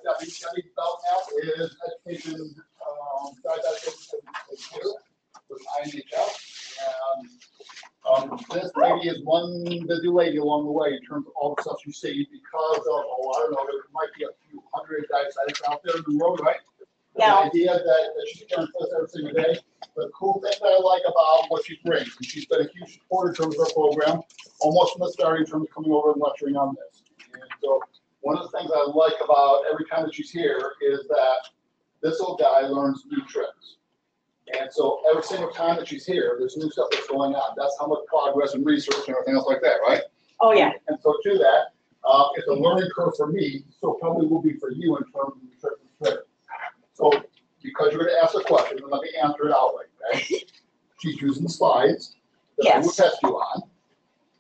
Debbie's belt now is education, diabetic education with INHF. And this lady is one busy lady along the way in terms of all the stuff you see because of, oh, I don't know, there might be a few hundred diabetics out there in the world, right? Yeah. The idea that she's going to us every single day. The cool thing that I like about what she brings, and she's been a huge supporter in terms of her program, almost from the start in terms of coming over and lecturing on this. And so one of the things I like about every time that she's here is that this old guy learns new tricks. And so every single time that she's here, there's new stuff that's going on. That's how much progress and research and everything else like that, right? Oh, yeah. And so to that, it's a learning curve for me, so probably will be for you in terms of the tricks and tricks. So because you're going to ask a question, then let me answer it outright, okay? She's using the slides that I will test you on.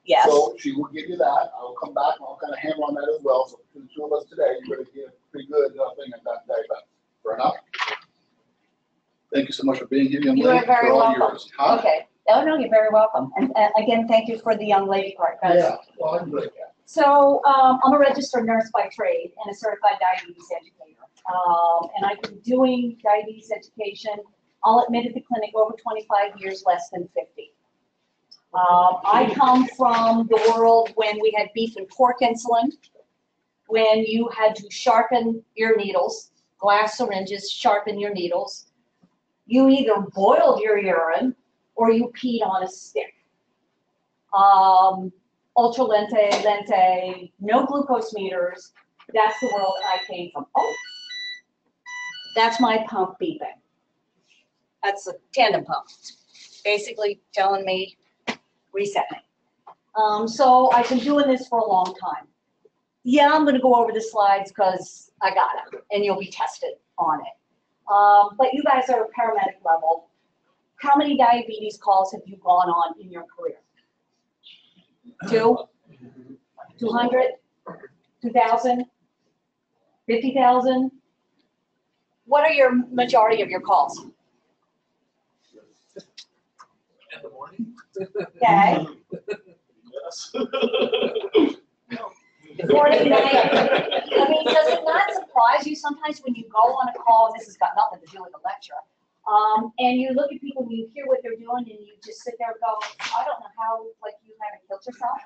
Yes. So she will give you that. I'll come back and I'll kind of hammer on that as well. So between the two of us today, you're going to get a pretty good thing at that day. Fair enough? Thank you so much for being here, young lady. You are very welcome. Yours. Huh? Okay. Oh, no, you're very welcome. And again, thank you for the young lady part. Yeah, well, I'm good at that. So I'm a registered nurse by trade and a certified diabetes educator. And I've been doing diabetes education, I'll admit at the clinic, over 25 years, less than 50. I come from the world when we had beef and pork insulin, when you had to sharpen your needles, glass syringes, sharpen your needles. You either boiled your urine or you peed on a stick. Ultra lente, no glucose meters. That's the world I came from. Oh, that's my pump beeping. That's a tandem pump. Basically telling me, reset me. So I've been doing this for a long time. Yeah, I'm gonna go over the slides because I got it, and you'll be tested on it. But you guys are paramedic level. How many diabetes calls have you gone on in your career? 2? 200? 2,000? 50,000? What are your majority of your calls? In the morning? Okay. Yes. Morning, night. I mean, does it not surprise you sometimes when you go on a call, and this has got nothing to do with the lecture, and you look at people and you hear what they're doing and you just sit there and go, I don't know how, like, you haven't killed yourself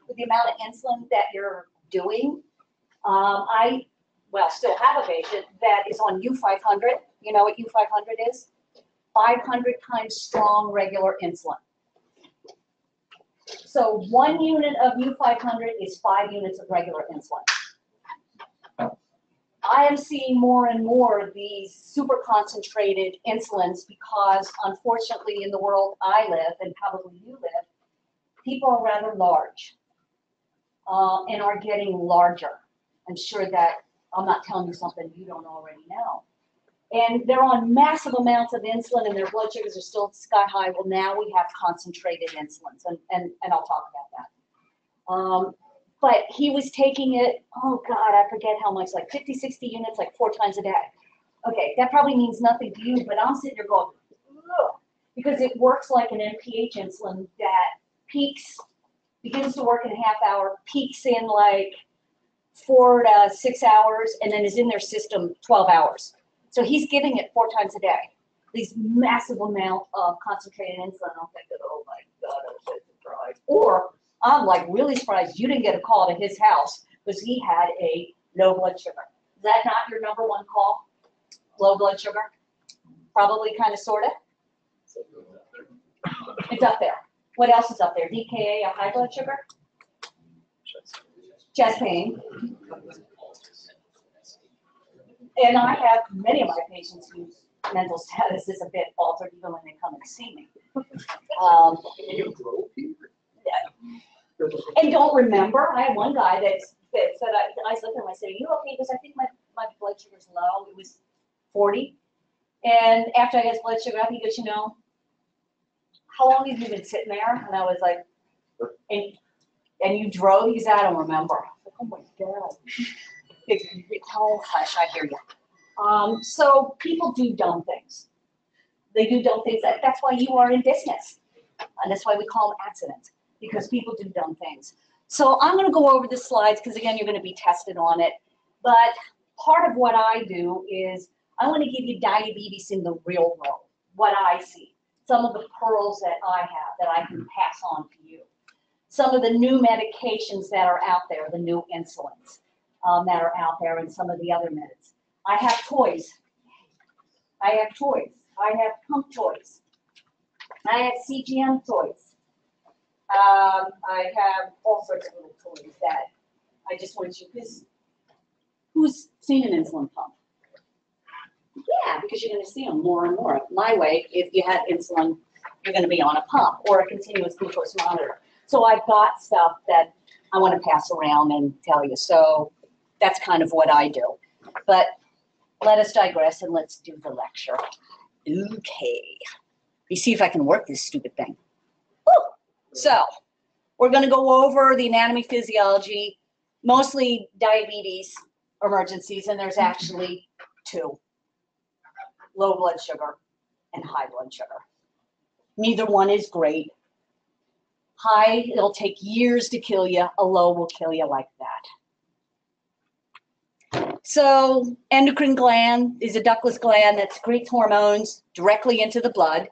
with the amount of insulin that you're doing. I still have a patient that is on U500. You know what U500 is? 500 times strong regular insulin. So 1 unit of U500 is 5 units of regular insulin. I am seeing more and more of these super concentrated insulins because, unfortunately, in the world I live, and probably you live, people are rather large and are getting larger. I'm sure that I'm not telling you something you don't already know. And they're on massive amounts of insulin and their blood sugars are still sky high. Well, now we have concentrated insulins, and I'll talk about that. But he was taking it, oh God, I forget how much, like 50, 60 units, like 4 times a day. Okay, that probably means nothing to you, but I'm sitting there going, ugh, because it works like an NPH insulin that begins to work in a half hour, peaks in like 4 to 6 hours, and then is in their system 12 hours. So he's giving it 4 times a day. These massive amount of concentrated insulin. I'm thinking, oh my God, I'm so surprised. Or I'm like really surprised you didn't get a call to his house because he had a low blood sugar. Is that not your number 1 call? Low blood sugar? Probably, kind of, sort of. It's up there. What else is up there? DKA, a high blood sugar? Chest pain. And I have many of my patients whose mental status is a bit altered even when they come and see me. And don't remember, I had one guy that said, I looked at him, I said, are you okay? Because I think my blood sugar's low. It was 40. And after I got his blood sugar up, he goes, you know, how long have you been sitting there? And I was like, and you drove? He said, I don't remember. I was like, oh my God. Oh, hush, I hear you. So people do dumb things. They do dumb things. That's why you are in business. And that's why we call them accidents, because people do dumb things. So I'm going to go over the slides because, again, you're going to be tested on it. But part of what I do is I want to give you diabetes in the real world, what I see. Some of the pearls that I have that I can pass on to you. Some of the new medications that are out there, the new insulins that are out there, and some of the other meds. I have toys. I have toys. I have pump toys. I have CGM toys. I have all sorts of little toys that I just want you, because who's seen an insulin pump? Yeah, because you're going to see them more and more. My way, if you had insulin, you're going to be on a pump or a continuous glucose monitor. So I've got stuff that I want to pass around and tell you. So that's kind of what I do. But let us digress and let's do the lecture. Okay. You see if I can work this stupid thing. Woo! So we're going to go over the anatomy, physiology, mostly diabetes emergencies, and there's actually two: low blood sugar and high blood sugar. Neither one is great. High, it'll take years to kill you. A low will kill you like that. So endocrine gland is a ductless gland that secretes hormones directly into the blood.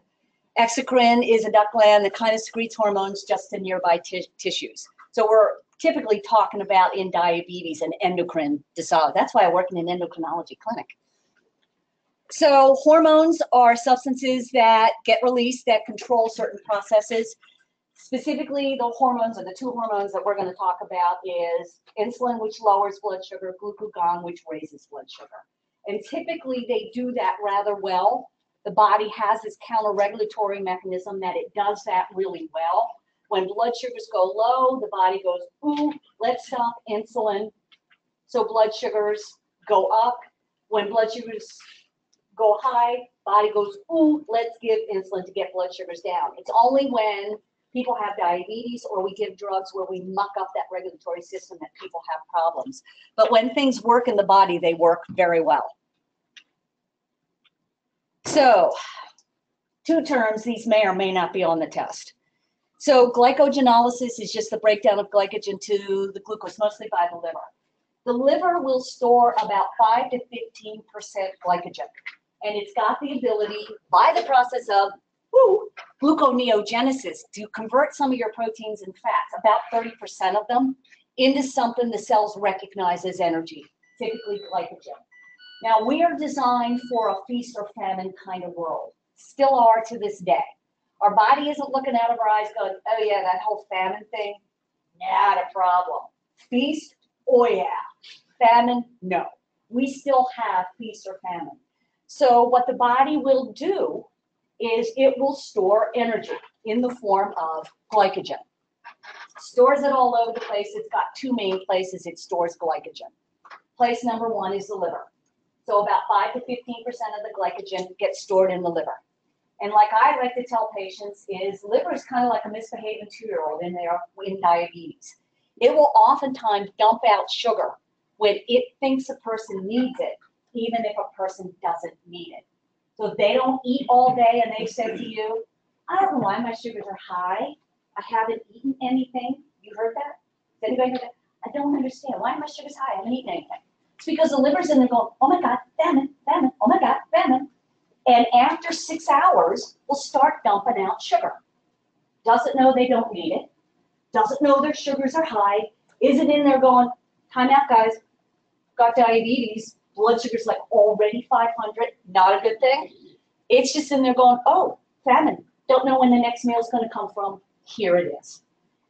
Exocrine is a duct gland that kind of secretes hormones just to nearby tissues. So we're typically talking about in diabetes an endocrine disorder. That's why I work in an endocrinology clinic. So hormones are substances that get released that control certain processes. Specifically, the hormones, or the two hormones that we're going to talk about, is insulin, which lowers blood sugar, glucagon, which raises blood sugar. And typically they do that rather well. The body has this counter-regulatory mechanism that it does that really well. When blood sugars go low, the body goes, ooh, let's stop insulin. So blood sugars go up. When blood sugars go high, body goes, ooh, let's give insulin to get blood sugars down. It's only when people have diabetes or we give drugs where we muck up that regulatory system that people have problems. But when things work in the body, they work very well. So, two terms, these may or may not be on the test. So glycogenolysis is just the breakdown of glycogen to the glucose, mostly by the liver. The liver will store about 5 to 15% glycogen. And it's got the ability, by the process of gluconeogenesis, to convert some of your proteins and fats, about 30% of them, into something the cells recognize as energy, typically glycogen. Now, we are designed for a feast or famine kind of world, still are to this day. Our body isn't looking out of our eyes going, oh yeah, that whole famine thing, not a problem. Feast, oh yeah. Famine, no. We still have feast or famine. So what the body will do is it will store energy in the form of glycogen. Stores it all over the place. It's got two main places it stores glycogen. Place number one is the liver. So about 5 to 15% of the glycogen gets stored in the liver. And like I like to tell patients is liver is kind of like a misbehaving 2-year-old in diabetes. It will oftentimes dump out sugar when it thinks a person needs it, even if a person doesn't need it. So if they don't eat all day and they said to you, I don't know why my sugars are high. I haven't eaten anything. You heard that? Has anybody heard that? I don't understand. Why are my sugars high? I haven't eaten anything. It's because the liver's in there going, oh my God, famine, famine, oh my God, famine. And after 6 hours, will start dumping out sugar. Doesn't know they don't need it. Doesn't know their sugars are high. Isn't in there going, time out guys, got diabetes. Blood sugar's like already 500, not a good thing. It's just in there going, oh, famine. Don't know when the next meal is going to come from. Here it is.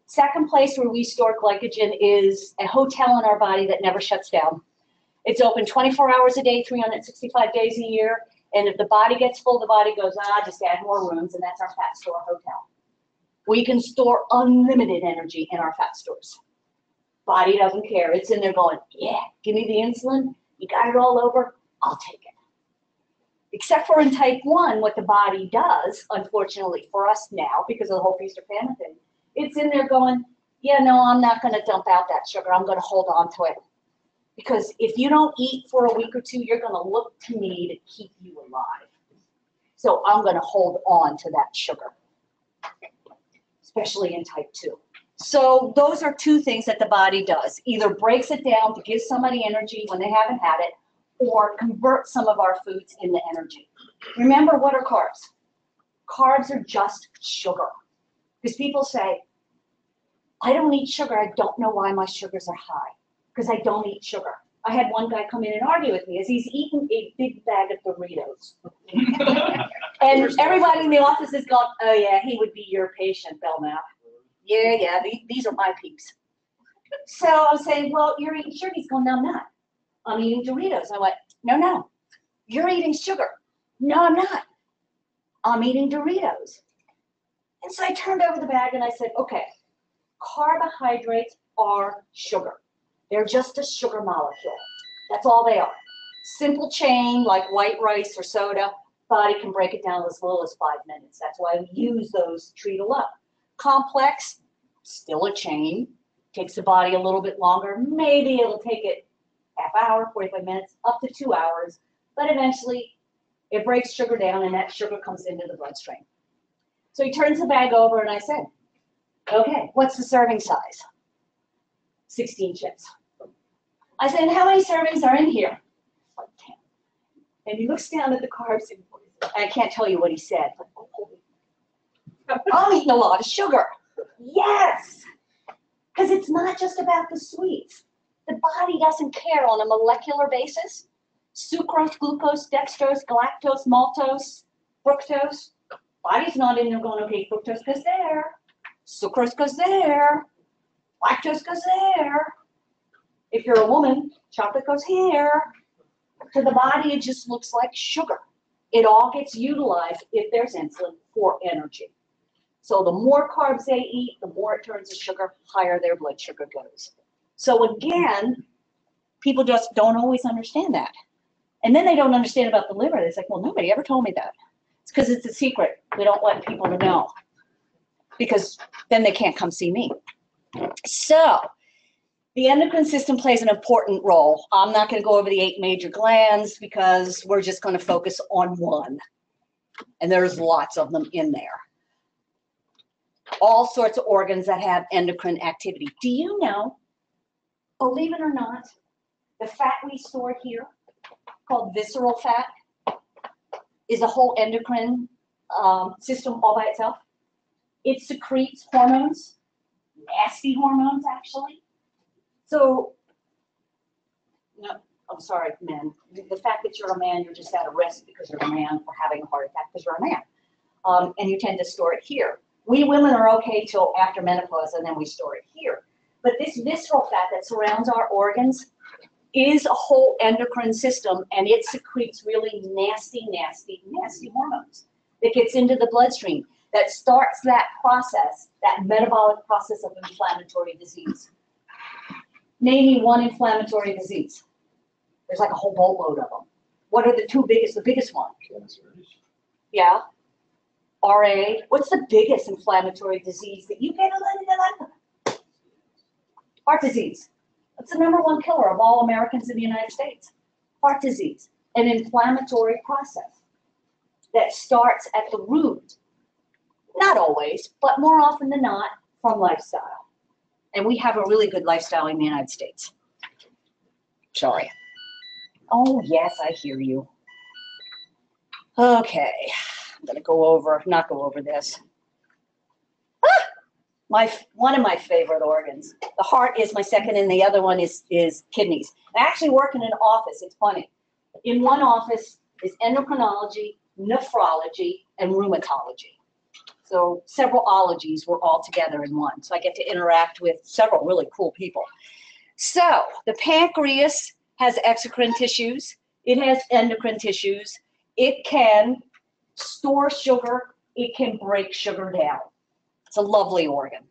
Second place where we store glycogen is a hotel in our body that never shuts down. It's open 24 hours a day, 365 days a year. And if the body gets full, the body goes, just add more rooms, and that's our fat store hotel. We can store unlimited energy in our fat stores. Body doesn't care. It's in there going, yeah, give me the insulin. You got it all over, I'll take it. Except for in type 1, what the body does, unfortunately for us now, because of the whole feast or famine thing, it's in there going, yeah, no, I'm not going to dump out that sugar. I'm going to hold on to it. Because if you don't eat for a week or two, you're going to look to me to keep you alive. So I'm going to hold on to that sugar, especially in type 2. So those are two things that the body does. Either breaks it down to give somebody energy when they haven't had it, or convert some of our foods into energy. Remember, what are carbs? Carbs are just sugar. Because people say, I don't eat sugar. I don't know why my sugars are high. Because I don't eat sugar. I had one guy come in and argue with me as he's eating a big bag of Doritos. And everybody in the office is going, oh yeah, he would be your patient, Belknap. Yeah, these are my peeps. So I'm saying, well, you're eating sugar. He's going, no, I'm not. I'm eating Doritos. I went, no, you're eating sugar. No, I'm not. I'm eating Doritos. And so I turned over the bag and I said, okay, carbohydrates are sugar. They're just a sugar molecule. That's all they are. Simple chain like white rice or soda, body can break it down as little as 5 minutes. That's why we use those to treat a lot. Complex, still a chain, takes the body a little bit longer. Maybe it'll take it half hour, 45 minutes, up to 2 hours, but eventually it breaks sugar down and that sugar comes into the bloodstream. So he turns the bag over and I said, okay, what's the serving size? 16 chips. I said, how many servings are in here? Like 10. And he looks down at the carbs and I can't tell you what he said. But, I'm eating a lot of sugar. Yes, because it's not just about the sweets. The body doesn't care on a molecular basis. Sucrose, glucose, dextrose, galactose, maltose, fructose. Body's not in there going, okay, fructose goes there. Sucrose goes there. Lactose goes there. If you're a woman, chocolate goes here. To the body, it just looks like sugar. It all gets utilized if there's insulin for energy. So the more carbs they eat, the more it turns to sugar, higher their blood sugar goes. So again, people just don't always understand that. And then they don't understand about the liver. It's like, well, nobody ever told me that. It's because it's a secret. We don't want people to know. Because then they can't come see me. So the endocrine system plays an important role. I'm not going to go over the 8 major glands because we're just going to focus on one. And there's lots of them in there. All sorts of organs that have endocrine activity. Do you know, believe it or not, the fat we store here, called visceral fat, is a whole endocrine system all by itself. It secretes hormones, nasty hormones actually. So, no, I'm sorry, men. The fact that you're a man, you're just at a risk because you're a man for having a heart attack because you're a man. And you tend to store it here. We women are okay till after menopause and then we store it here. But this visceral fat that surrounds our organs is a whole endocrine system and it secretes really nasty hormones that gets into the bloodstream that starts that process, that metabolic process of inflammatory disease. Name me one inflammatory disease. There's like a whole boatload of them. What are the 2 biggest? The biggest one? Yeah. RA. What's the biggest inflammatory disease that you get a lot? Heart disease. That's the #1 killer of all Americans in the United States. Heart disease. An inflammatory process that starts at the root. Not always, but more often than not, from lifestyle. And we have a really good lifestyle in the United States. Sorry. Oh, yes, I hear you. Okay. I'm going to not go over this. One of my favorite organs. The heart is my second, and the other one is kidneys. I actually work in an office. It's funny. In one office is endocrinology, nephrology, and rheumatology. So several ologies were all together in one. So I get to interact with several really cool people. So the pancreas has exocrine tissues. It has endocrine tissues. It can store sugar. It can break sugar down. It's a lovely organ.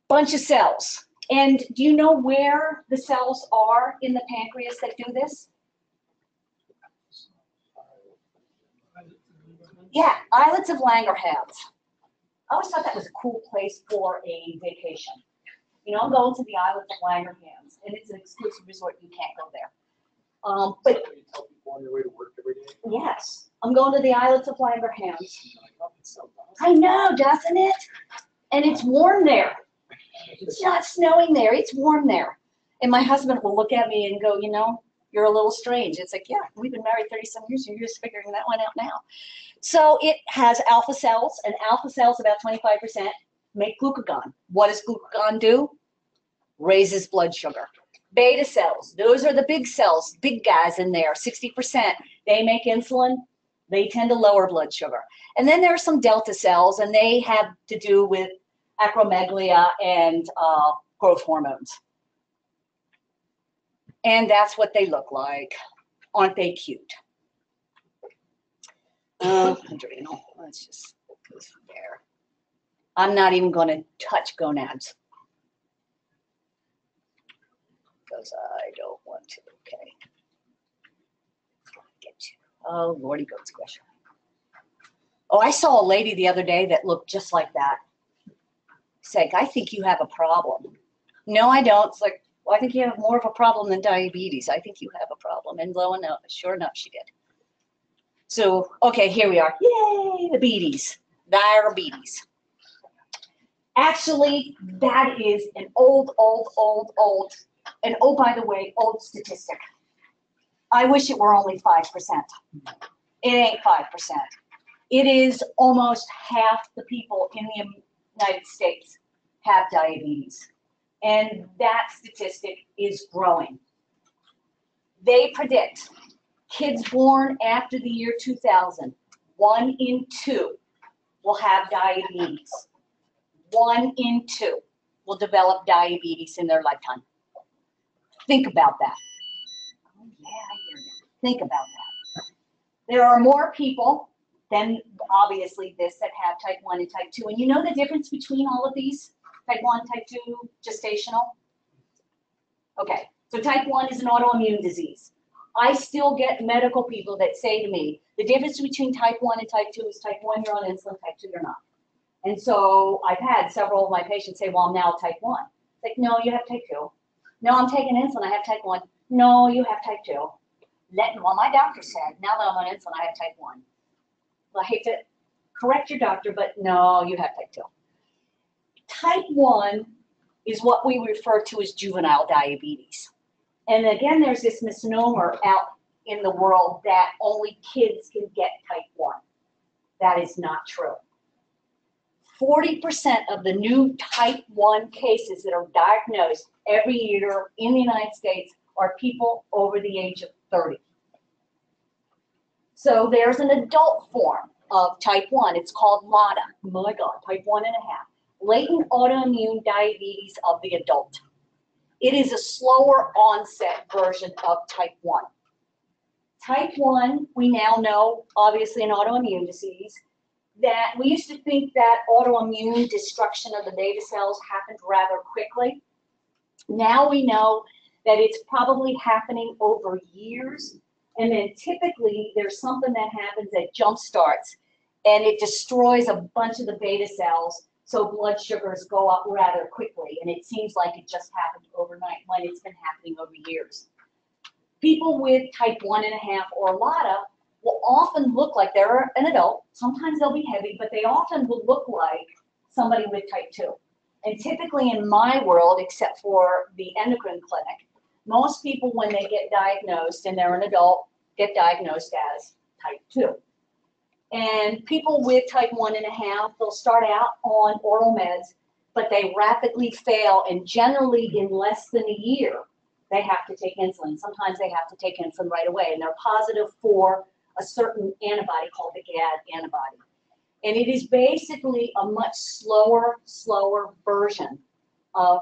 Bunch of cells. And do you know where the cells are in the pancreas that do this? Yeah, islets of Langerhans. I always thought that was a cool place for a vacation. You know, I'm going to the islets of Langerhans, and it's an exclusive resort. You can't go there. But You tell people on your way to work every day. yes, I'm going to the islets of Langerhans. I know, doesn't it? And it's warm there. It's not snowing there. It's warm there. And my husband will look at me and go, you know, You're a little strange. It's like, yeah, we've been married 30-some years and you're just figuring that one out now. So it has alpha cells, and alpha cells, about 25%, make glucagon. What does glucagon do? Raises blood sugar. Beta cells, those are the big cells, big guys in there, 60%. They make insulin. They tend to lower blood sugar. And then there are some delta cells, and they have to do with acromegalia and growth hormones. And that's what they look like. Aren't they cute? Adrenal, let's just go there. I'm not even going to touch gonads because I don't want to. Okay. Get to. Oh, Lordy goat squisher. Oh, I saw a lady the other day that looked just like that. Sake, I think you have a problem. No, I don't. It's like, well, I think you have more of a problem than diabetes. I think you have a problem. And lo and sure enough, she did. So, okay, here we are. Yay, the beaties. Diabetes. Actually, that is an old, and oh, by the way, old statistic. I wish it were only 5%. It ain't 5%. It is almost half the people in the United States have diabetes. And that statistic is growing. They predict kids born after the year 2000, 1 in 2 will have diabetes. 1 in 2 will develop diabetes in their lifetime. Think about that. Oh, yeah, I hear you. Think about that. There are more people than obviously this that have type 1 and type 2. And you know the difference between all of these? Type 1, type 2, gestational? Okay, so type 1 is an autoimmune disease. I still get medical people that say to me, the difference between type 1 and type 2 is type 1, you're on insulin, type 2, you're not. And so I've had several of my patients say, well, I'm now type 1. It's like, no, you have type 2. No, I'm taking insulin, I have type 1. No, you have type 2. Well, my doctor said, now that I'm on insulin, I have type 1. Well, I hate to correct your doctor, but no, you have type 2. Type 1 is what we refer to as juvenile diabetes. And again, there's this misnomer out in the world that only kids can get type 1. That is not true. 40% of the new type 1 cases that are diagnosed every year in the United States are people over the age of 30. So there's an adult form of type 1. It's called LADA. Oh my God, type 1.5. Latent autoimmune diabetes of the adult. It is a slower onset version of type 1. Type 1, we now know, obviously an autoimmune disease, that we used to think that autoimmune destruction of the beta cells happened rather quickly. Now we know that it's probably happening over years, and then typically there's something that happens that jump starts, and it destroys a bunch of the beta cells, so blood sugars go up rather quickly, and it seems like it just happened overnight when it's been happening over years. People with type 1.5 or LADA will often look like they're an adult. Sometimes they'll be heavy, but they often will look like somebody with type 2. And typically in my world, except for the endocrine clinic, most people when they get diagnosed and they're an adult get diagnosed as type 2. And people with type 1.5, they'll start out on oral meds, but they rapidly fail, and generally in less than a year, they have to take insulin. Sometimes they have to take insulin right away, and they're positive for a certain antibody called the GAD antibody. And it is basically a much slower version of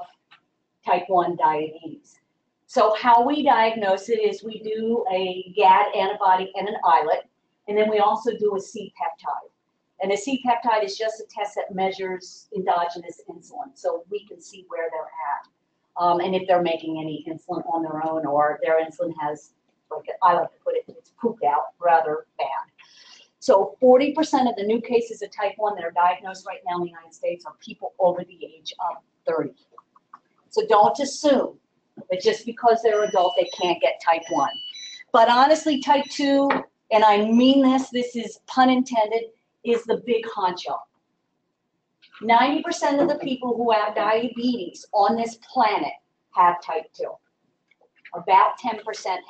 type 1 diabetes. So how we diagnose it is we do a GAD antibody and an islet, and then we also do a C-peptide. And a C-peptide is just a test that measures endogenous insulin, so we can see where they're at. And if they're making any insulin on their own, or their insulin has, like I like to put it, it's pooped out rather bad. So 40% of the new cases of type 1 that are diagnosed right now in the United States are people over the age of 30. So don't assume that just because they're adult, they can't get type 1. But honestly, type 2, and I mean this is pun intended, is the big honcho. 90% of the people who have diabetes on this planet have type 2. About 10%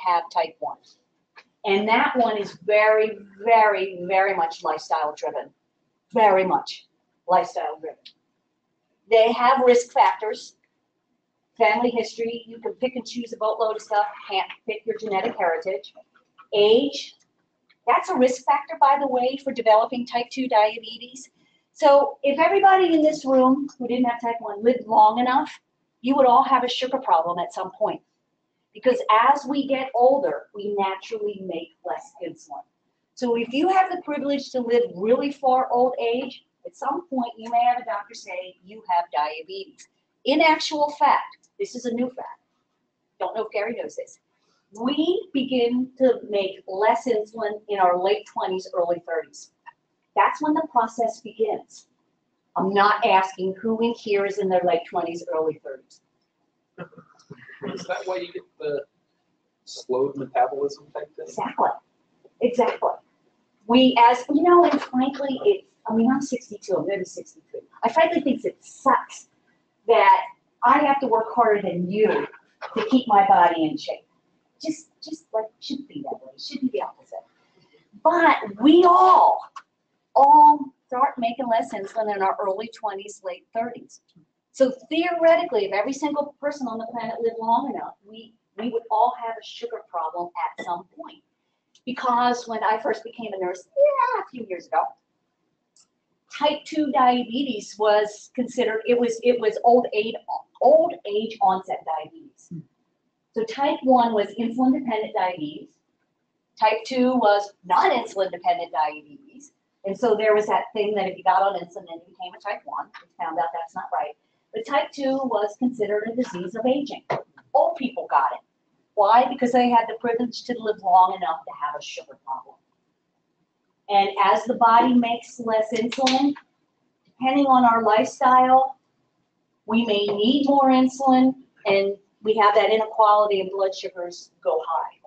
have type 1. And that one is very, very, very much lifestyle driven. Very much lifestyle driven. They have risk factors, family history. You can pick and choose a boatload of stuff. Can't pick your genetic heritage. Age, that's a risk factor, by the way, for developing type 2 diabetes. So if everybody in this room who didn't have type 1 lived long enough, you would all have a sugar problem at some point. Because as we get older, we naturally make less insulin. So if you have the privilege to live really far old age, at some point you may have a doctor say you have diabetes. In actual fact, this is a new fact. Don't know if Gary knows this. We begin to make less insulin in our late 20s, early 30s. That's when the process begins. I'm not asking who in here is in their late 20s, early 30s. Is that why you get the slowed metabolism type thing? Exactly. Exactly. We, as you know, and frankly, I'm 62, I'm going to be 63. I frankly think it sucks that I have to work harder than you to keep my body in shape. Just like, it shouldn't be that way. It should be the opposite. But we all start making less insulin in our early 20s, late 30s. So theoretically, if every single person on the planet lived long enough, we would all have a sugar problem at some point. Because when I first became a nurse, a few years ago, type 2 diabetes was considered, it was old age onset diabetes. So type 1 was insulin dependent diabetes. Type 2 was non-insulin dependent diabetes. And so there was that thing that if you got on insulin, then you became a type 1. We found out that's not right. But type 2 was considered a disease of aging. Old people got it. Why? Because they had the privilege to live long enough to have a sugar problem. And as the body makes less insulin, depending on our lifestyle, we may need more insulin, and we have that inequality of blood sugars go high.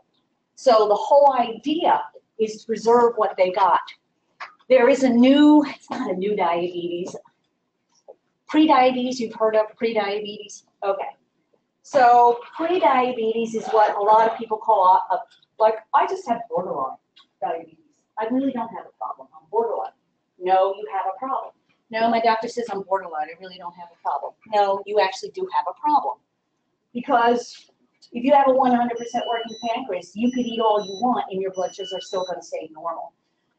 So the whole idea is to preserve what they got. There is it's not a new diabetes. Pre-diabetes, you've heard of pre-diabetes? Okay. So pre-diabetes is what a lot of people call, like, I just have borderline diabetes. I really don't have a problem. I'm borderline. No, you have a problem. No, my doctor says I'm borderline. I really don't have a problem. No, you actually do have a problem. Because if you have a 100% working pancreas, you could eat all you want and your blood sugars are still going to stay normal.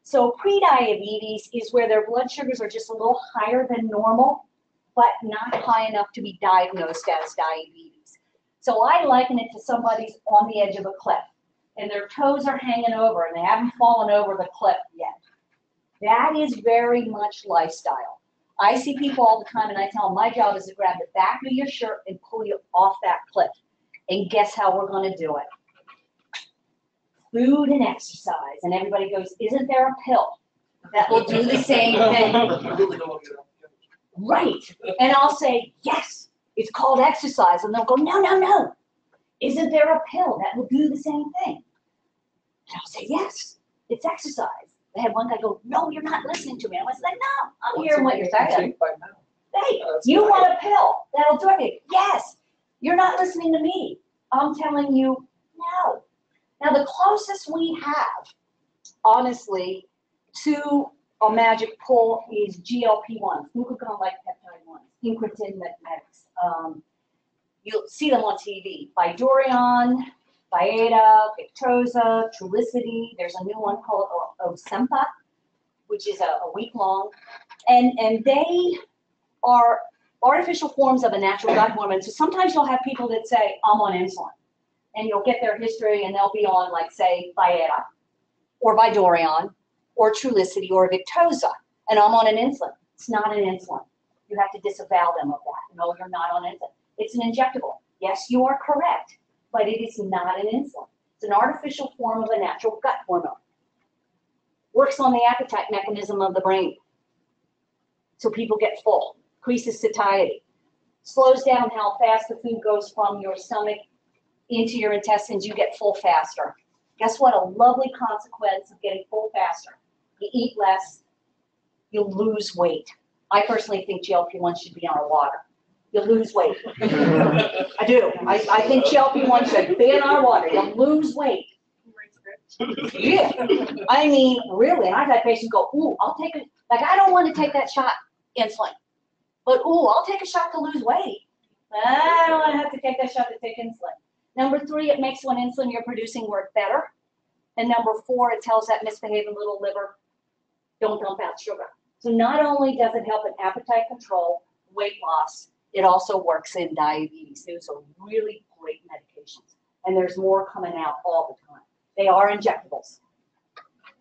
So pre-diabetes is where their blood sugars are just a little higher than normal, but not high enough to be diagnosed as diabetes. So I liken it to somebody's on the edge of a cliff, and their toes are hanging over, and they haven't fallen over the cliff yet. That is very much lifestyle. I see people all the time, and I tell them, my job is to grab the back of your shirt and pull you off that cliff. And guess how we're going to do it? Food and exercise. And everybody goes, isn't there a pill that will do the same thing? Right. And I'll say, yes, it's called exercise. And they'll go, no, no, no. Isn't there a pill that will do the same thing? And I'll say, yes, it's exercise. I had one guy go, no, you're not listening to me. I was like, no, I'm hearing what you're saying. Hey, you want a pill that'll do it? Yes, you're not listening to me. I'm telling you, no. Now, the closest we have, honestly, to a magic pill is GLP-1, glucagon-like peptide 1, incretin mimetics. You'll see them on TV. Bydureon, Byetta, Victoza, Trulicity. There's a new one called Ozempic, which is a week long. And they are artificial forms of a natural gut hormone. So sometimes you'll have people that say, I'm on insulin. And you'll get their history and they'll be on, like, say, Byetta or Bydureon or Trulicity or Victoza. And I'm on an insulin. It's not an insulin. You have to disavow them of that. No, you're not on insulin. It's an injectable. Yes, you are correct, but it is not an insulin. It's an artificial form of a natural gut hormone. Works on the appetite mechanism of the brain. So people get full. Increases satiety. Slows down how fast the food goes from your stomach into your intestines. You get full faster. Guess what? A lovely consequence of getting full faster. You eat less, you'll lose weight. I personally think GLP-1 should be on our water. you lose weight. I do. I think GLP-1 should be in our water. You lose weight. Yeah. I mean, really. And I've had patients go, ooh, I'll take it. Like, I don't want to take that shot insulin. But, ooh, I'll take a shot to lose weight. I don't want to have to take that shot to take insulin. Number 3, it makes when insulin you're producing work better. And number 4, it tells that misbehaving little liver, don't dump out sugar. So not only does it help in appetite control, weight loss, it also works in diabetes. Those are really great medications. And there's more coming out all the time. They are injectables.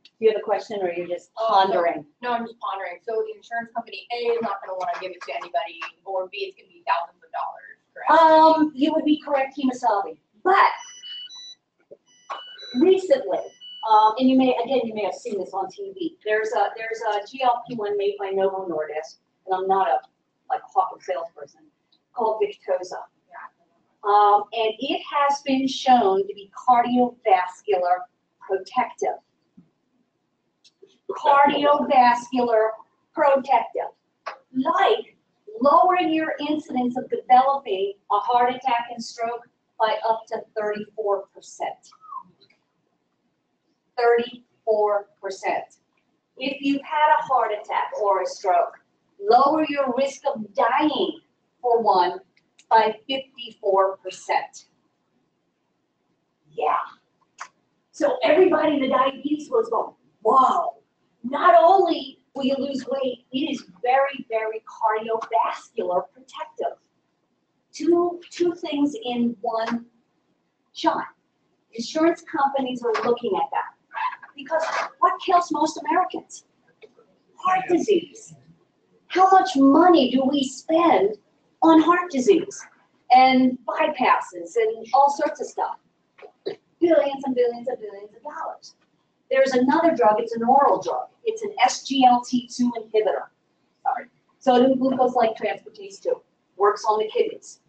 Do you have a question, or are you just pondering? No, I'm just pondering. So the insurance company A is not going to want to give it to anybody, or B is going to be thousands of dollars, correct? You would be correct, Himasabi. But recently, and you may have seen this on TV. There's a GLP-1 made by Novo Nordisk, and I'm not a hawk salesperson, called Victoza. And it has been shown to be cardiovascular protective. Cardiovascular protective. Like lowering your incidence of developing a heart attack and stroke by up to 34%. 34%. If you've had a heart attack or a stroke, lower your risk of dying for one by 54%. Yeah. So everybody in the diabetes was going, wow. Not only will you lose weight, it is very, very cardiovascular protective. Two things in one shot. Insurance companies are looking at that. Because what kills most Americans? Heart disease. How much money do we spend on heart disease and bypasses and all sorts of stuff? Billions and billions and billions of dollars. There's another drug, it's an oral drug. It's an SGLT2 inhibitor. Sorry. Sodium glucose-like transferase 2. Works on the kidneys.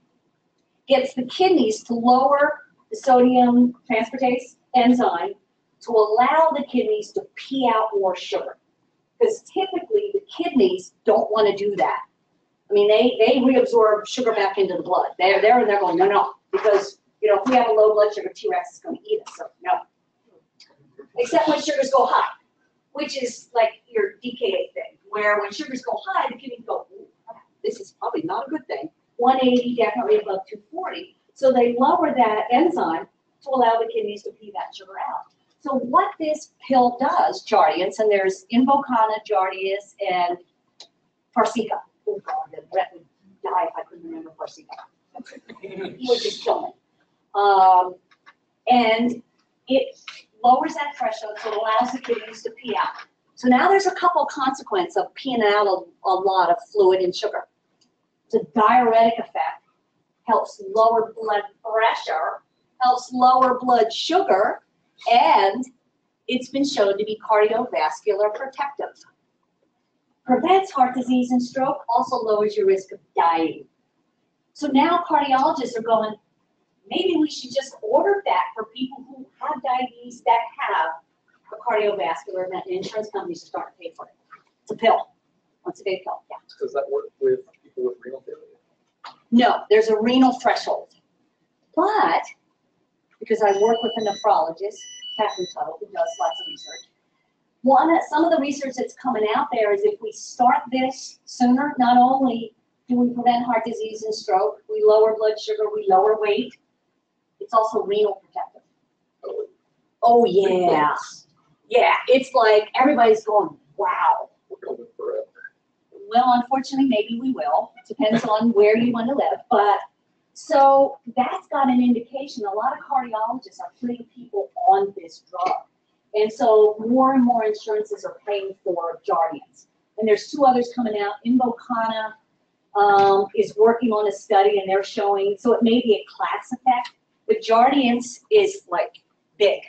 Gets the kidneys to lower the sodium transferase enzyme to allow the kidneys to pee out more sugar. Because typically the kidneys don't want to do that. I mean, they reabsorb sugar back into the blood. They're going, no, because if we have a low blood sugar, T-Rex is going to eat us, so no. Except when sugars go high, which is like your DKA thing, where when sugars go high, the kidneys go, ooh, this is probably not a good thing. 180, definitely above 240. So they lower that enzyme to allow the kidneys to pee that sugar out. So what this pill does, Jardiance, and there's Invokana, Jardiance, and Farxiga. Oh God, the Brett would die if I couldn't remember Farxiga. He would just kill me. And it lowers that threshold, so it allows the kidneys to pee out. So now there's a couple of consequences of peeing out a lot of fluid and sugar. It's a diuretic effect, helps lower blood pressure, helps lower blood sugar, and it's been shown to be cardiovascular protective. Prevents heart disease and stroke, also lowers your risk of dying. So now cardiologists are going, maybe we should just order that for people who have diabetes that have a cardiovascular event, and insurance companies are starting to pay for it. It's a pill. Once a day pill, yeah. Does that work with people with renal failure? No, there's a renal threshold. But, because I work with a nephrologist, Catherine Tuttle, who does lots of research, some of the research that's coming out there is if we start this sooner, not only do we prevent heart disease and stroke, we lower blood sugar, we lower weight, it's also renal protective. Oh yeah. Yeah, it's like everybody's going, wow. We're going to live forever. Well, unfortunately, maybe we will. Depends on where you want to live. But so that's got an indication. A lot of cardiologists are putting people on this drug. And so more and more insurances are paying for Jardiance. And there's 2 others coming out. Invokana is working on a study, and they're showing, so it may be a class effect, but Jardiance is like big.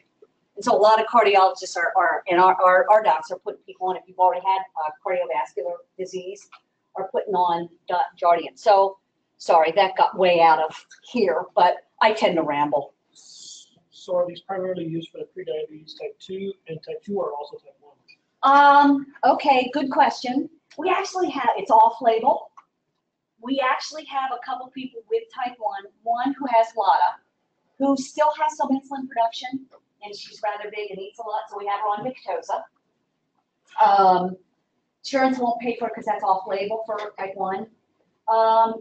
And so a lot of cardiologists and our docs are putting people on, if you've already had cardiovascular disease, are putting on Jardiance. So, sorry, that got way out of here, but I tend to ramble. So are these primarily used for the prediabetes type 2 and type 2, or also type 1? Okay, good question. We actually have, it's off-label. We actually have a couple people with type 1 who has LADA, who still has some insulin production, and she's rather big and eats a lot, so we have her on Victoza. Insurance won't pay for it because that's off-label for type 1.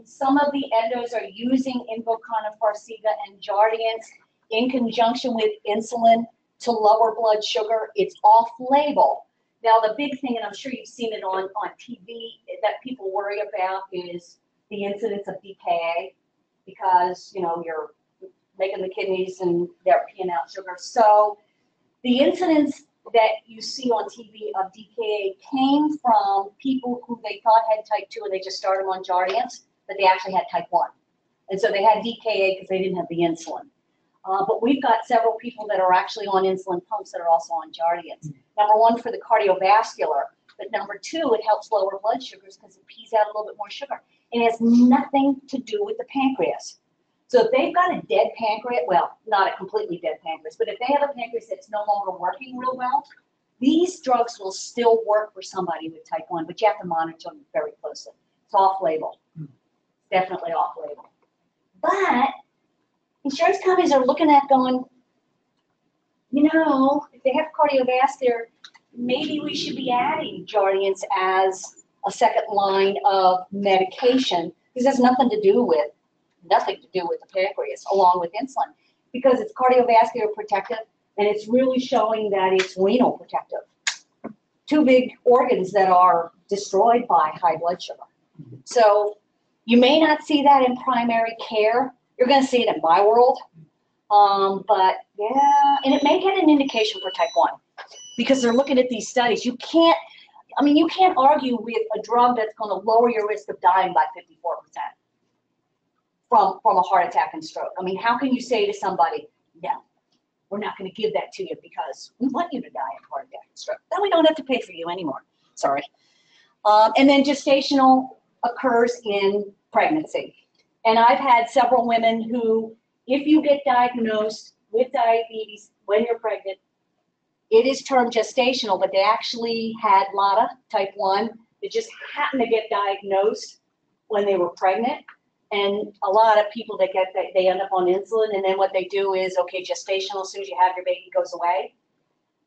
Some of the endos are using Invokana, Farxiga, and Jardiance in conjunction with insulin to lower blood sugar. It's off-label. Now, the big thing, and I'm sure you've seen it on TV, that people worry about is the incidence of DKA, because, you know, you're making the kidneys and they're peeing out sugar. So the incidence that you see on TV of DKA came from people who they thought had type 2 and they just started them on Jardiance, but they actually had type 1. And so they had DKA because they didn't have the insulin. But we've got several people that are actually on insulin pumps that are also on Jardiance. Number 1 for the cardiovascular, but number 2, it helps lower blood sugars because it pees out a little bit more sugar. And it has nothing to do with the pancreas. So if they've got a dead pancreas, well, not a completely dead pancreas, but if they have a pancreas that's no longer working real well, these drugs will still work for somebody with type 1, but you have to monitor them very closely. It's off-label. Definitely off-label. But insurance companies are looking at going, you know, if they have cardiovascular, maybe we should be adding Jardiance as a second line of medication, because it has nothing to do with the pancreas, along with insulin, because it's cardiovascular protective, and it's really showing that it's renal protective. 2 big organs that are destroyed by high blood sugar. So you may not see that in primary care. You're going to see it in my world. But yeah, and it may get an indication for type 1 because they're looking at these studies. You can't argue with a drug that's going to lower your risk of dying by 54% from a heart attack and stroke. I mean, how can you say to somebody, no, we're not going to give that to you because we want you to die of heart attack and stroke. Then we don't have to pay for you anymore. Sorry. And then gestational occurs in pregnancy. And I've had several women who, if you get diagnosed with diabetes when you're pregnant, it is termed gestational, but they actually had LADA, type 1. They just happened to get diagnosed when they were pregnant. And a lot of people that get that, they end up on insulin, and then what they do is, okay, gestational, as soon as you have your baby, goes away.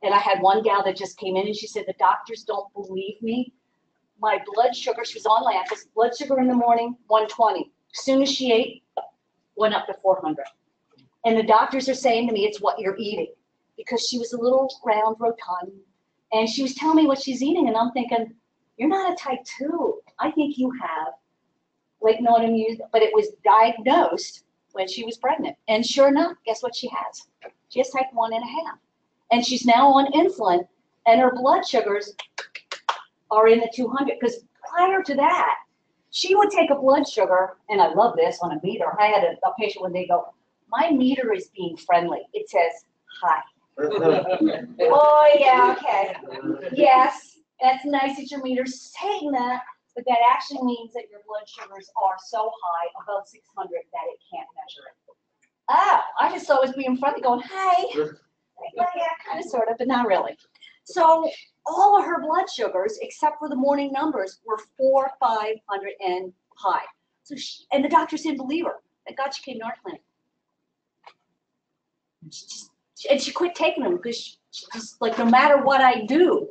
And I had one gal that just came in and she said, the doctors don't believe me. My blood sugar, she was on Lantus, blood sugar in the morning, 120. As soon as she ate, went up to 400. And the doctors are saying to me, it's what you're eating. Because she was a little round, rotund, and she was telling me what she's eating, and I'm thinking, you're not a type 2. I think you have late autoimmune, but it was diagnosed when she was pregnant. And sure enough, guess what she has? She has type 1.5. And she's now on insulin, and her blood sugars are in the 200. Because prior to that, she would take a blood sugar, and I love this, on a meter. I had a patient when they go, my meter is being friendly. It says, hi. Oh, yeah, okay. Yes, that's nice that your meter's saying that, but that actually means that your blood sugars are so high, above 600, that it can't measure it. Oh, I just thought it was being friendly, going, hey. Yeah, kind of, sort of, but not really. So all of her blood sugars, except for the morning numbers, were 400, 500, and high. So and the doctors didn't believe her. Thank God she came to our clinic. She quit taking them because she just, like, no matter what I do,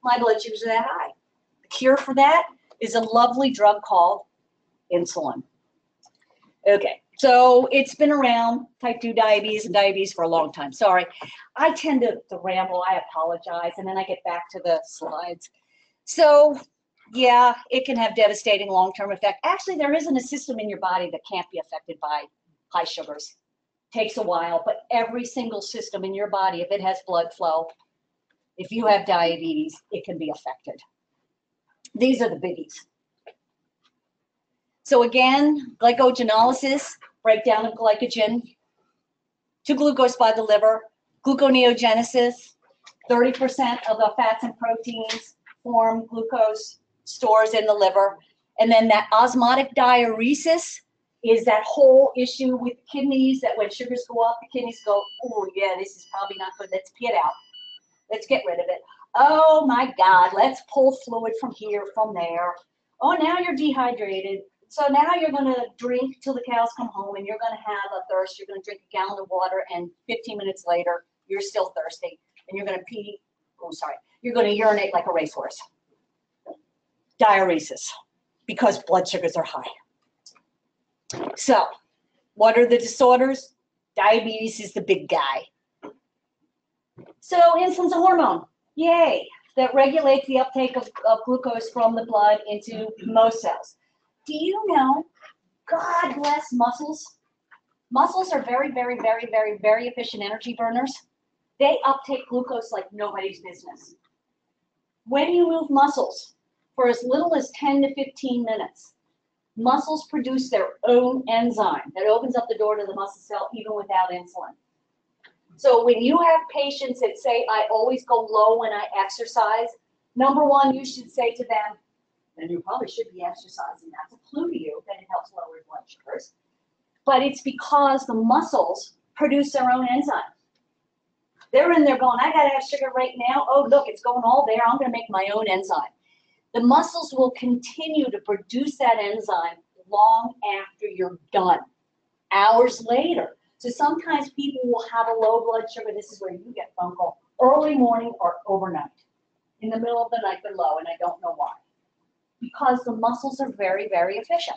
my blood sugars are that high. The cure for that is a lovely drug called insulin. Okay, so it's been around, type 2 diabetes and diabetes, for a long time. Sorry, I tend to ramble. I apologize, and then I get back to the slides. So yeah, it can have devastating long-term effect. Actually, there isn't a system in your body that can't be affected by high sugars. Takes a while, but every single system in your body, if it has blood flow, if you have diabetes, it can be affected. These are the biggies. So again, glycogenolysis, breakdown of glycogen to glucose by the liver, gluconeogenesis, 30% of the fats and proteins form glucose stores in the liver, and then that osmotic diuresis is that whole issue with kidneys, that when sugars go up, the kidneys go, oh yeah, this is probably not good, let's get out. Let's get rid of it. Oh my God, let's pull fluid from here, from there. Oh, now you're dehydrated. So now you're going to drink till the cows come home, and you're going to have a thirst. You're going to drink a gallon of water, and 15 minutes later, you're still thirsty, and you're going to pee. Oh, sorry. You're going to urinate like a racehorse. Diuresis, because blood sugars are high. So, what are the disorders? Diabetes is the big guy. So, insulin's a hormone. Yay. That regulates the uptake of glucose from the blood into most cells. Do you know, God bless muscles. Muscles are very, very, very, very, very efficient energy burners. They uptake glucose like nobody's business. When you move muscles for as little as 10 to 15 minutes, muscles produce their own enzyme that opens up the door to the muscle cell even without insulin. So when you have patients that say, I always go low when I exercise, number one, you should say to them, then you probably should be exercising. That's a clue to you that it helps lower your blood sugars. But it's because the muscles produce their own enzyme. They're in there going, I got to have sugar right now. Oh, look, it's going all there. I'm going to make my own enzyme. The muscles will continue to produce that enzyme long after you're done, hours later. So sometimes people will have a low blood sugar. This is where you get phone call, early morning or overnight. In the middle of the night, they're low, and I don't know why. Because the muscles are very, very efficient.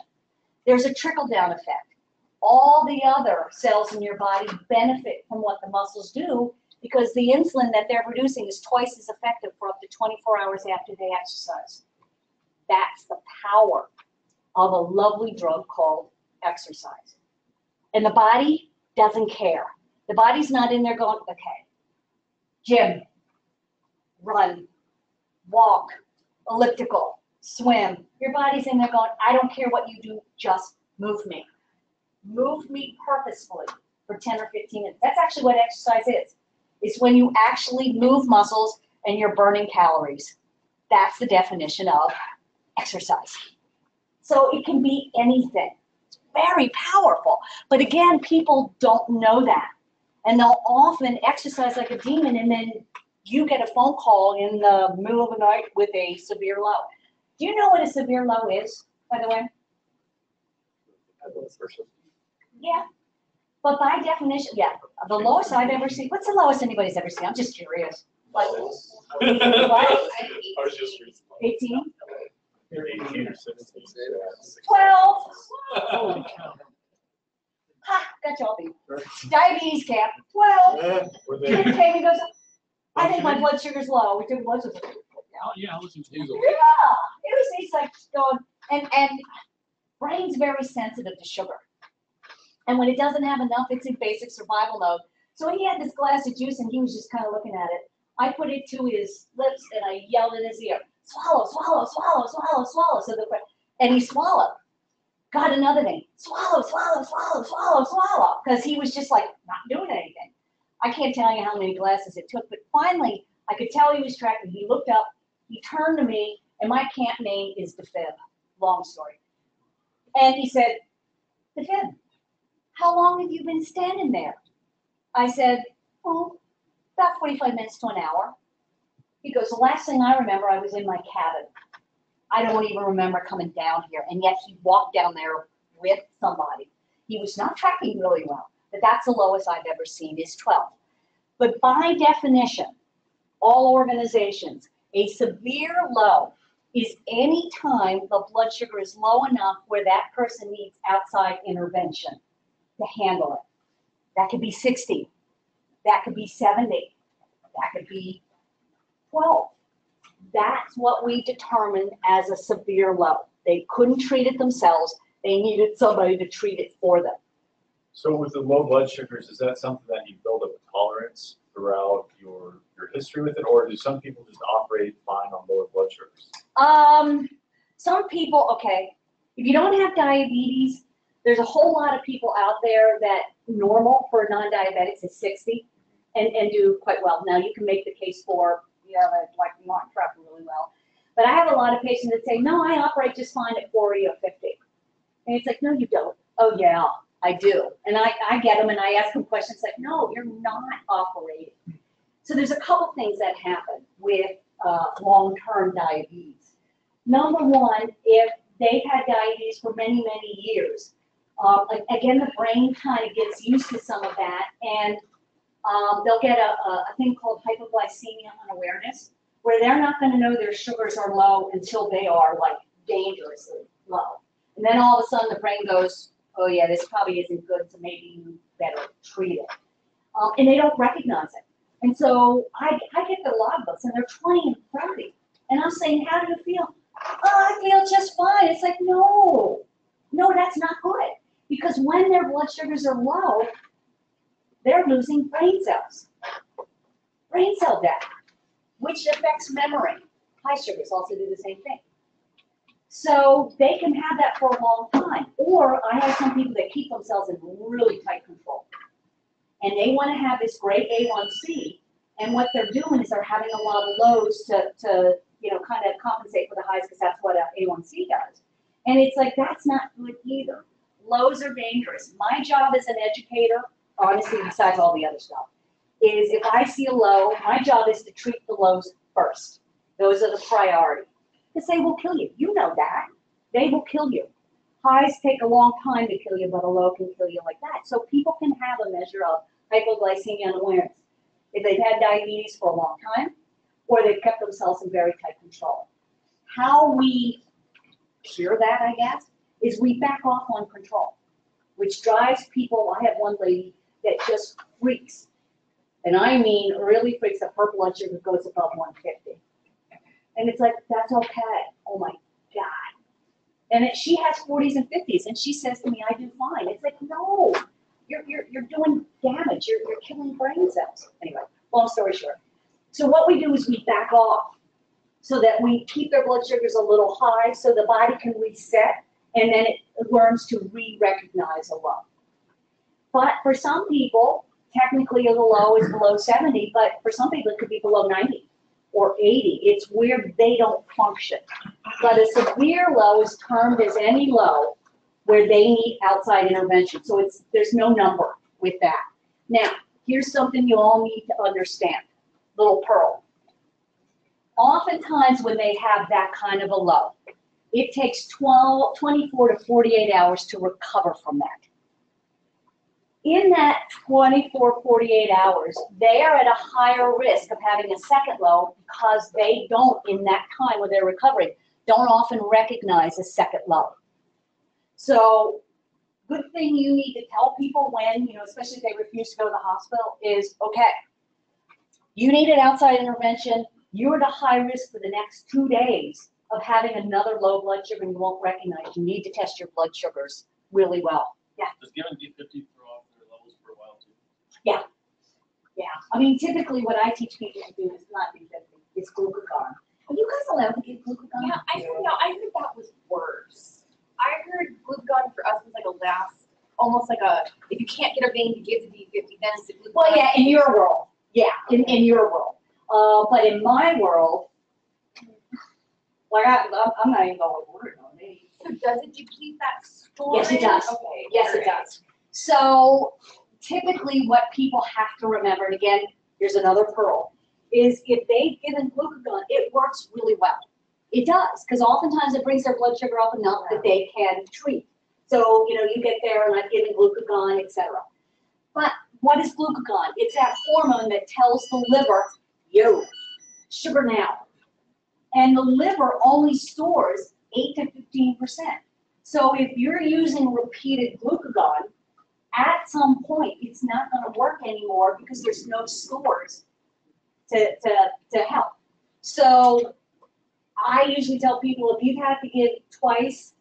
There's a trickle-down effect. All the other cells in your body benefit from what the muscles do because the insulin that they're producing is twice as effective for up to 24 hours after they exercise. That's the power of a lovely drug called exercise. And the body doesn't care. The body's not in there going, okay, gym, run, walk, elliptical, swim. Your body's in there going, I don't care what you do, just move me. Move me purposefully for 10 or 15 minutes. That's actually what exercise is. It's when you actually move muscles and you're burning calories. That's the definition of exercise. So it can be anything. It's very powerful. But again, people don't know that. And they'll often exercise like a demon, and then you get a phone call in the middle of the night with a severe low. Do you know what a severe low is, by the way? Yeah. But by definition, yeah, the lowest I've ever seen. What's the lowest anybody's ever seen? I'm just curious. Like, what? I was just 18? 18 or 16. 12? Holy cow. Ha, got y'all beat. Diabetes cap, 12. Kid came and goes, I think my blood sugar's low. We took blood sugar. Oh, yeah, I was in Yeah, he's like going, and brain's very sensitive to sugar. And when it doesn't have enough, it's in basic survival mode. So he had this glass of juice and he was just kind of looking at it. I put it to his lips and I yelled in his ear, swallow, swallow, swallow, swallow, swallow. So and he swallowed. Got another thing, swallow, swallow, swallow, swallow, swallow. Because he was just like not doing anything. I can't tell you how many glasses it took, but finally I could tell he was tracking. He looked up, he turned to me, and my camp name is DeFib. Long story. And he said, DeFib, how long have you been standing there? I said, oh, about 45 minutes to an hour. He goes, the last thing I remember, I was in my cabin. I don't even remember coming down here. And yet he walked down there with somebody. He was not tracking really well, but that's the lowest I've ever seen is 12. But by definition, all organizations, a severe low is any time the blood sugar is low enough where that person needs outside intervention to handle it. That could be 60. That could be 70. That could be 12. That's what we determine as a severe low. They couldn't treat it themselves. They needed somebody to treat it for them. So with the low blood sugars, is that something that you build up a tolerance throughout your history with it, or do some people just operate fine on lower blood sugars? Some people, okay, if you don't have diabetes, there's a whole lot of people out there that normal for non-diabetics is 60 and do quite well. Now you can make the case for, you know, like you aren't tracking really well. But I have a lot of patients that say, no, I operate just fine at 40 or 50. And it's like, no, you don't. Oh, yeah, I do. And I get them and I ask them questions like, no, you're not operating. So there's a couple things that happen with long-term diabetes. Number one, if they've had diabetes for many, many years, again, the brain kind of gets used to some of that, and they'll get a thing called hypoglycemia unawareness, where they're not going to know their sugars are low until they are like dangerously low. And then all of a sudden the brain goes, oh yeah, this probably isn't good, so maybe you better treat it. And they don't recognize it. And so I get the logbooks, and they're 20 and 30. And I'm saying, how do you feel? Oh, I feel just fine. It's like, no, that's not good. Because when their blood sugars are low, they're losing brain cells. Brain cell death, which affects memory. High sugars also do the same thing. So they can have that for a long time. Or I have some people that keep themselves in really tight control. And they want to have this great A1C. And what they're doing is they're having a lot of lows to kind of compensate for the highs, because that's what A1C does. And it's like, that's not good either. Lows are dangerous. My job as an educator, honestly, besides all the other stuff, is if I see a low, my job is to treat the lows first. Those are the priority. Because they will kill you. You know that. They will kill you. Highs take a long time to kill you, but a low can kill you like that. So people can have a measure of hypoglycemia unawareness if they've had diabetes for a long time, or they've kept themselves in very tight control. How we cure that, I guess, is we back off on control, which drives people. I have one lady that just freaks, and I mean really freaks, that her blood sugar goes above 150. And it's like, that's okay. Oh my God. And she has 40s and 50s, and she says to me, I do fine. It's like, no, you're doing damage. You're killing brain cells. Anyway, long story short. So what we do is we back off so that we keep their blood sugars a little high so the body can reset, and then it learns to re-recognize a low. But for some people, technically the low is below 70, but for some people it could be below 90 or 80. It's where they don't function. But a severe low is termed as any low where they need outside intervention. So there's no number with that. Now, here's something you all need to understand. Little pearl. Oftentimes when they have that kind of a low, it takes 24 to 48 hours to recover from that. In that 24, 48 hours, they are at a higher risk of having a second low because they don't, in that time when they're recovering, don't often recognize a second low. So, good thing you need to tell people when, especially if they refuse to go to the hospital, is, okay, you need an outside intervention. You're at a high risk for the next 2 days of having another low blood sugar and you won't recognize. You need to test your blood sugars really well. Yeah. Does giving D50 throw off their levels for a while too? Yeah. Yeah. I mean, typically what I teach people to do is not D50. It's glucagon. Are you guys allowed to give glucagon? Yeah, I heard that was worse. I heard glucagon for us was like a last, almost like a, if you can't get a vein to give the D50, then it's the glucagon. Well, yeah, in your world. Yeah, in your world. But in my world, like I'm not even going to word on me. So does it deplete that storage? Yes, it does. Okay. Yes, it does. So typically what people have to remember, and again, here's another pearl, is if they've given glucagon, it works really well. It does, because oftentimes it brings their blood sugar up enough that they can treat. So, you get there and I've given glucagon, etc. But what is glucagon? It's that hormone that tells the liver, yo, sugar now. And the liver only stores 8 to 15%. So if you're using repeated glucagon, at some point it's not going to work anymore because there's no stores to help. So I usually tell people, if you've had to give twice,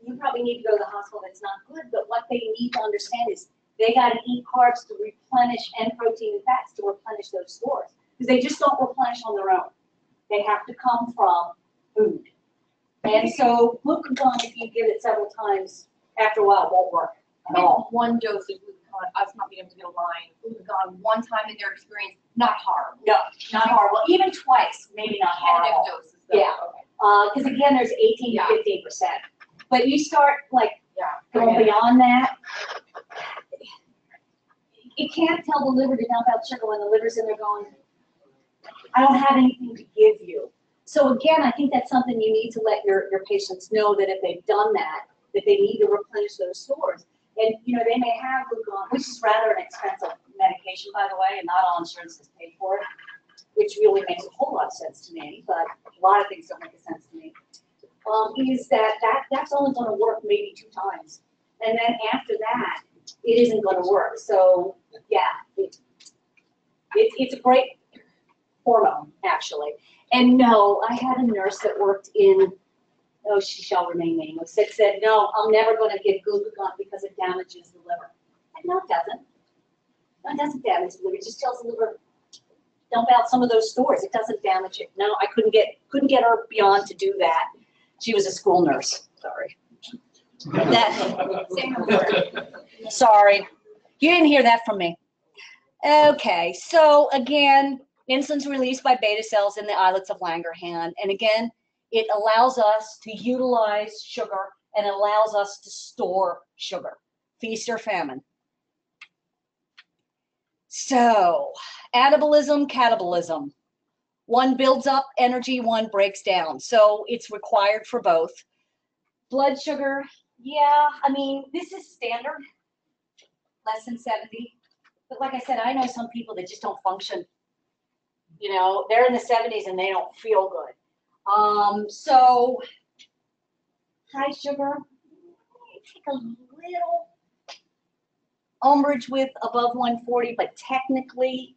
you probably need to go to the hospital. That's not good. But what they need to understand is they got to eat carbs to replenish, and protein and fats to replenish those stores. Because they just don't replenish on their own. They have to come from food. And so glucagon, if you give it several times, after a while, won't work at all. One dose of glucagon, us not being able to get a line, glucagon one time in their experience, not horrible. No, not horrible. Even twice, maybe not Tentative horrible. doses though. Yeah. Okay. Because again, there's 18 to 15%. But you start going Okay. beyond that, you can't tell the liver to dump out sugar when the liver's in there going, I don't have anything to give you. So again, I think that's something you need to let your patients know, that if they've done that they need to replenish those stores. And, you know, they may have glucagon, which is rather an expensive medication, by the way, and not all insurances pay for it, which really makes a whole lot of sense to me, but a lot of things don't make sense to me. Is that's only going to work maybe 2 times. And then after that, it isn't going to work. So, yeah, it's a great hormone, actually. And no, I had a nurse that worked in, oh, she shall remain nameless, that said, no, I'm never going to give glucagon because it damages the liver. And no, it doesn't. No, it doesn't damage the liver. It just tells the liver, dump out some of those stores. It doesn't damage it. No, I couldn't get her beyond to do that. She was a school nurse. Sorry. Sorry. You didn't hear that from me. Okay, so again, insulin's released by beta cells in the islets of Langerhans. And again, it allows us to utilize sugar and allows us to store sugar. Feast or famine. So, anabolism, catabolism. One builds up energy, one breaks down. So it's required for both. Blood sugar, yeah, I mean, this is standard, less than 70. But like I said, I know some people that just don't function. You know, they're in the 70s and they don't feel good. So high sugar, take a little umbrage with above 140, but technically,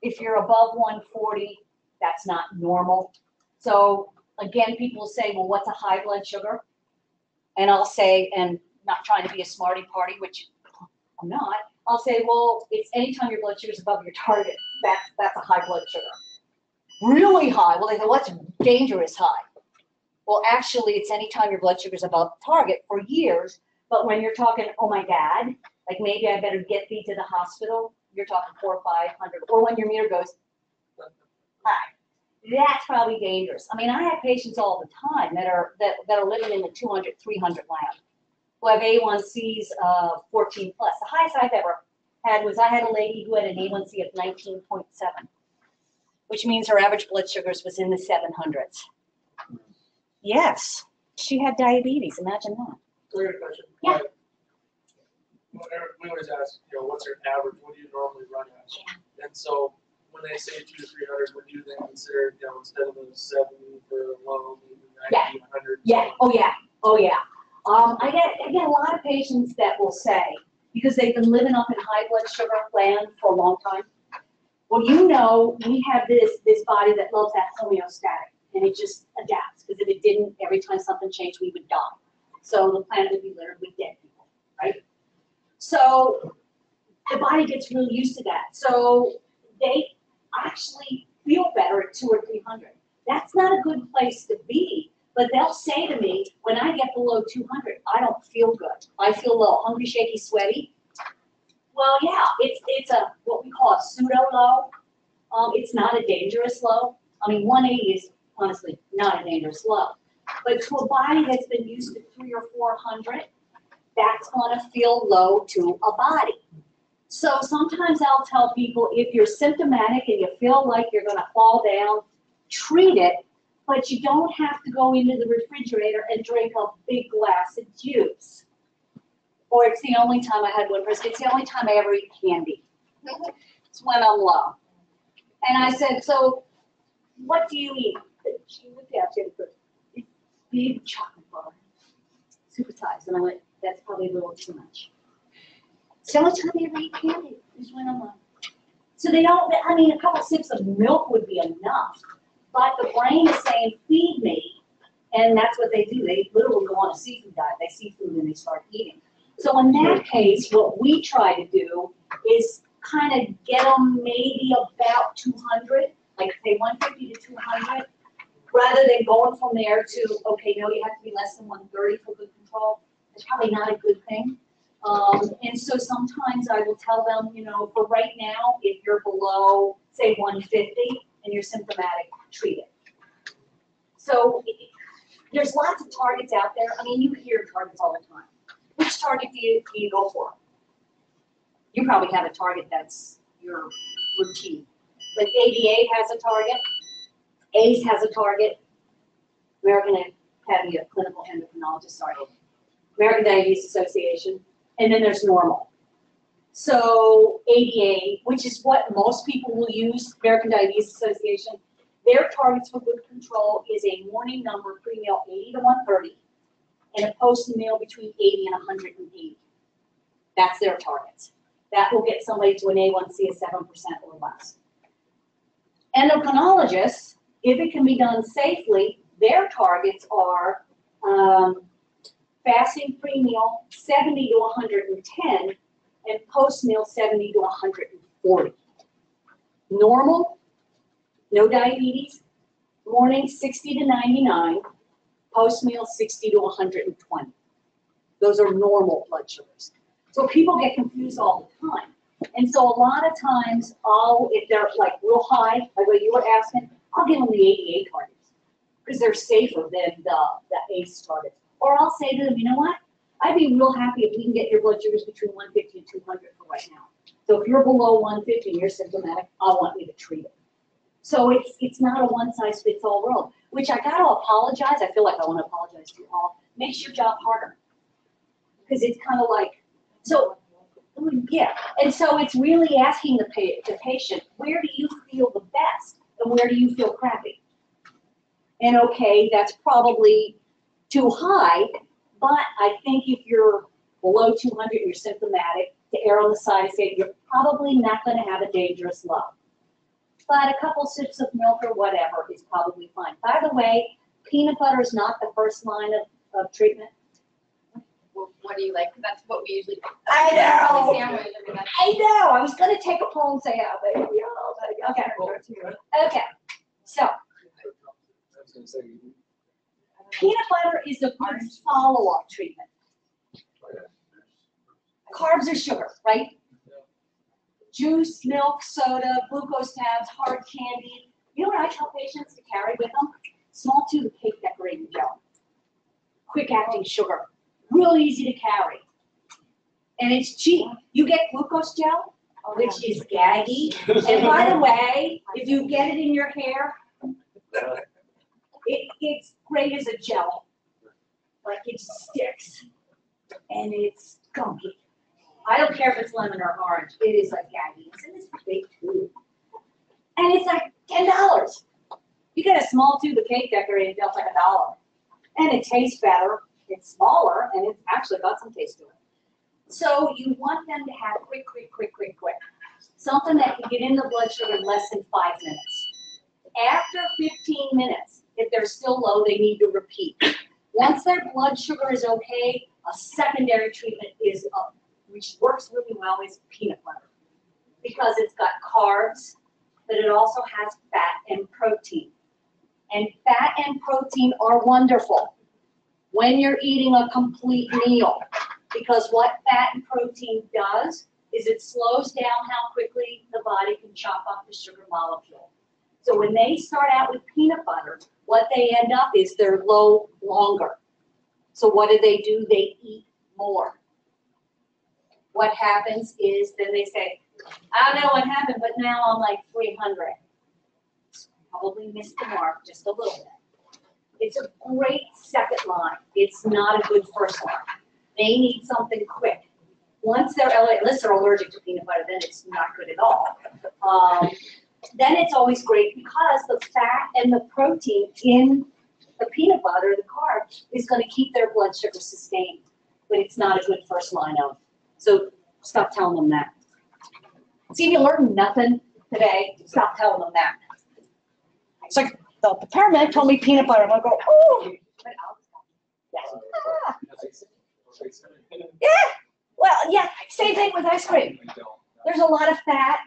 if you're above 140, that's not normal. So again, people say, well, what's a high blood sugar? And I'll say, and not trying to be a smarty party, which I'm not, I'll say, well, it's anytime your blood sugar is above your target, that's a high blood sugar. Really high. Well, they say, what's dangerous high? Well, actually, it's anytime your blood sugar is above target for years. But when you're talking, oh my God, like maybe I better get thee to the hospital, you're talking 400 or 500. Or when your meter goes high, that's probably dangerous. I mean, I have patients all the time that are living in the 200, 300 land, who have A1Cs of 14 plus. The highest I've ever had was I had a lady who had an A1C of 19.7, which means her average blood sugars was in the 700s. Yes, she had diabetes. Imagine that. Clear question. Yeah. We always ask, you know, what's your average? What do you normally run at? Yeah. And so when they say 200 to 300, would you then consider, you know, instead of a 70 for low, maybe 90, 100? Yeah. Oh yeah. Oh yeah. I get a lot of patients that will say, because they've been living up in high blood sugar land for a long time. Well, you know, we have this body that loves that homeostatic, and it just adapts. Because if it didn't, every time something changed, we would die. So the planet would be littered with dead people, right? So the body gets really used to that. So they actually feel better at 200 or 300. That's not a good place to be. But they'll say to me, when I get below 200, I don't feel good. I feel a little hungry, shaky, sweaty. Well, yeah, it's a what we call a pseudo low. It's not a dangerous low. I mean, 180 is honestly not a dangerous low. But to a body that's been used to 300 or 400, that's going to feel low to a body. So sometimes I'll tell people, if you're symptomatic and you feel like you're going to fall down, treat it, but you don't have to go into the refrigerator and drink a big glass of juice. Or it's the only time I had one person, it's the only time I ever eat candy. It's when I'm low. And I said, so what do you eat? She looked at me and said, big chocolate bar, supersized. And I went, that's probably a little too much. It's the only time I ever eat candy is when I'm low. So they don't, I mean, a couple sips of milk would be enough. But the brain is saying, feed me. And that's what they do. They literally go on a seafood diet. They see food and they start eating. So in that case, what we try to do is kind of get them maybe about 200, like say 150 to 200, rather than going from there to, okay, no, you have to be less than 130 for good control. It's probably not a good thing. And so sometimes I will tell them, you know, for right now, if you're below, say 150 and you're symptomatic, treat it. So there's lots of targets out there. I mean, you hear targets all the time. Which target do you go for? You probably have a target that's your routine. But ADA has a target, ACE has a target, American Academy of Clinical Endocrinologists, sorry, American Diabetes Association, and then there's normal. So ADA, which is what most people will use, American Diabetes Association, their targets for good control is a morning number pre-meal 80 to 130 and a post-meal between 80 and 180. That's their targets. That will get somebody to an A1C of 7% or less. Endocrinologists, if it can be done safely, their targets are fasting pre-meal 70 to 110 and post-meal 70 to 140. Normal, no diabetes, morning 60 to 99, post-meal 60 to 120. Those are normal blood sugars. So people get confused all the time. And so a lot of times, if they're like real high, like what you were asking, I'll give them the ADA targets because they're safer than the ACE targets. Or I'll say to them, you know what? I'd be real happy if we can get your blood sugars between 150 and 200 for right now. So if you're below 150 and you're symptomatic, I want you to treat it. So it's not a one-size-fits-all world, which I got to apologize. I feel like I want to apologize to you all. Makes your job harder because it's kind of like, so yeah. And so it's really asking the patient, where do you feel the best and where do you feel crappy? And okay, that's probably too high, but I think if you're below 200 and you're symptomatic, to err on the side and say you're probably not going to have a dangerous low. But a couple sips of milk or whatever is probably fine. By the way, peanut butter is not the first line of treatment. Well, what do you like? That's what we usually. I know. Sandwich, I mean, that's- I know. I was going to take a poll and say, oh, but okay. Okay. So I was gonna say, peanut butter is a good follow-up treatment. Carbs are sugar, right? Juice, milk, soda, glucose tabs, hard candy. You know what I tell patients to carry with them? Small tube of cake decorating gel. Quick-acting sugar. Real easy to carry. And it's cheap. You get glucose gel, which is gaggy. And by the way, if you get it in your hair, it's great as a gel. Like it sticks. And it's gummy. I don't care if it's lemon or orange. It is like gaggy. It's in this big tube. And it's like $10. You get a small tube of cake decorating gel, it's like $1. And it tastes better. It's smaller, and it's actually got some taste to it. So you want them to have quick. Something that can get in the blood sugar in less than 5 minutes. After 15 minutes, if they're still low, they need to repeat. Once their blood sugar is okay, a secondary treatment is which works really well, is peanut butter. Because it's got carbs, but it also has fat and protein. And fat and protein are wonderful when you're eating a complete meal. Because what fat and protein does is it slows down how quickly the body can chop up the sugar molecule. So when they start out with peanut butter, what they end up is they're low longer. So what do? They eat more. What happens is then they say, I don't know what happened, but now I'm like 300. Probably missed the mark just a little bit. It's a great second line. It's not a good first line. They need something quick. Once they're, unless they're allergic to peanut butter, then it's not good at all. Then it's always great because the fat and the protein in the peanut butter, the carb, is going to keep their blood sugar sustained. But it's not a good first line of. So stop telling them that. See, if you learned nothing today, stop telling them that. It's like the paramedic told me peanut butter. I'm going to go, oh. Yeah. Well, yeah, same thing with ice cream. There's a lot of fat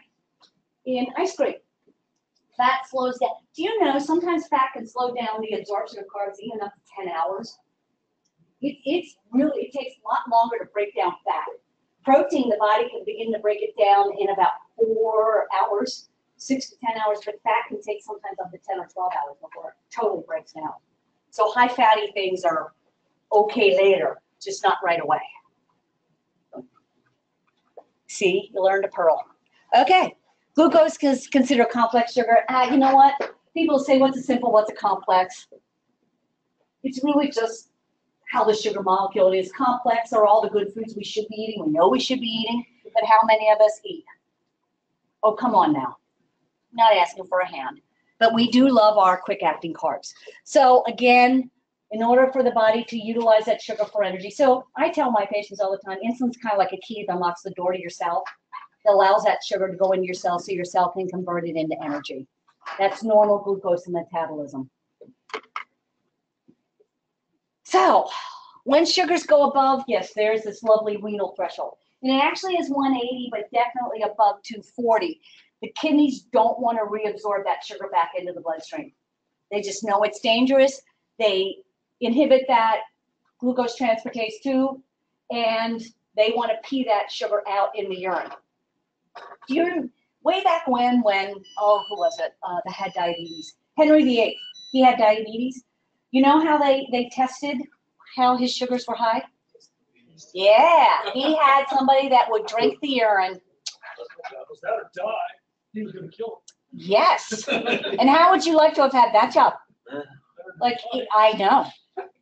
in ice cream. Fat slows down. Do you know sometimes fat can slow down the absorption of carbs even up to 10 hours? It takes a lot longer to break down fat. Protein, the body can begin to break it down in about 4 hours, 6 to 10 hours, but fat can take sometimes up to 10 or 12 hours before it totally breaks down. So high fatty things are okay later, just not right away. See, you learned a pearl. Okay, glucose is considered complex sugar. You know what? People say, what's a simple, what's a complex? It's really just how the sugar molecule is complex are all the good foods we should be eating. We know we should be eating, but how many of us eat? Oh, come on now. Not asking for a hand, but we do love our quick-acting carbs. So again, in order for the body to utilize that sugar for energy. So I tell my patients all the time, insulin's kind of like a key that unlocks the door to your cell. It allows that sugar to go into your cell so your cell can convert it into energy. That's normal glucose metabolism. So when sugars go above, yes, there's this lovely renal threshold. And it actually is 180, but definitely above 240. The kidneys don't want to reabsorb that sugar back into the bloodstream. They just know it's dangerous. They inhibit that glucose transportase 2, and they want to pee that sugar out in the urine. Way back when, oh, who was it? That had diabetes? Henry VIII. He had diabetes. You know how they tested how his sugars were high? Yeah, he had somebody that would drink the urine. Was that or die? He was going to kill him. Yes. And how would you like to have had that job? Like, I know.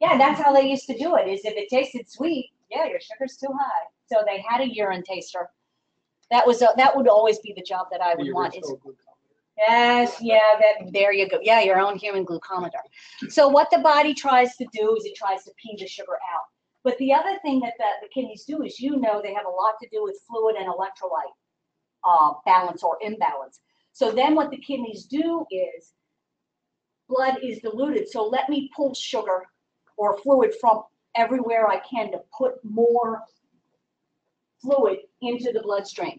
Yeah, that's how they used to do it, is if it tasted sweet, yeah, your sugar's too high. So they had a urine taster. That would always be the job that I would want. Yes, yeah, there you go. Yeah, your own human glucometer. So what the body tries to do is it tries to pee the sugar out. But the other thing that the kidneys do is, they have a lot to do with fluid and electrolyte balance or imbalance. So then what the kidneys do is blood is diluted. So let me pull sugar or fluid from everywhere I can to put more fluid into the bloodstream.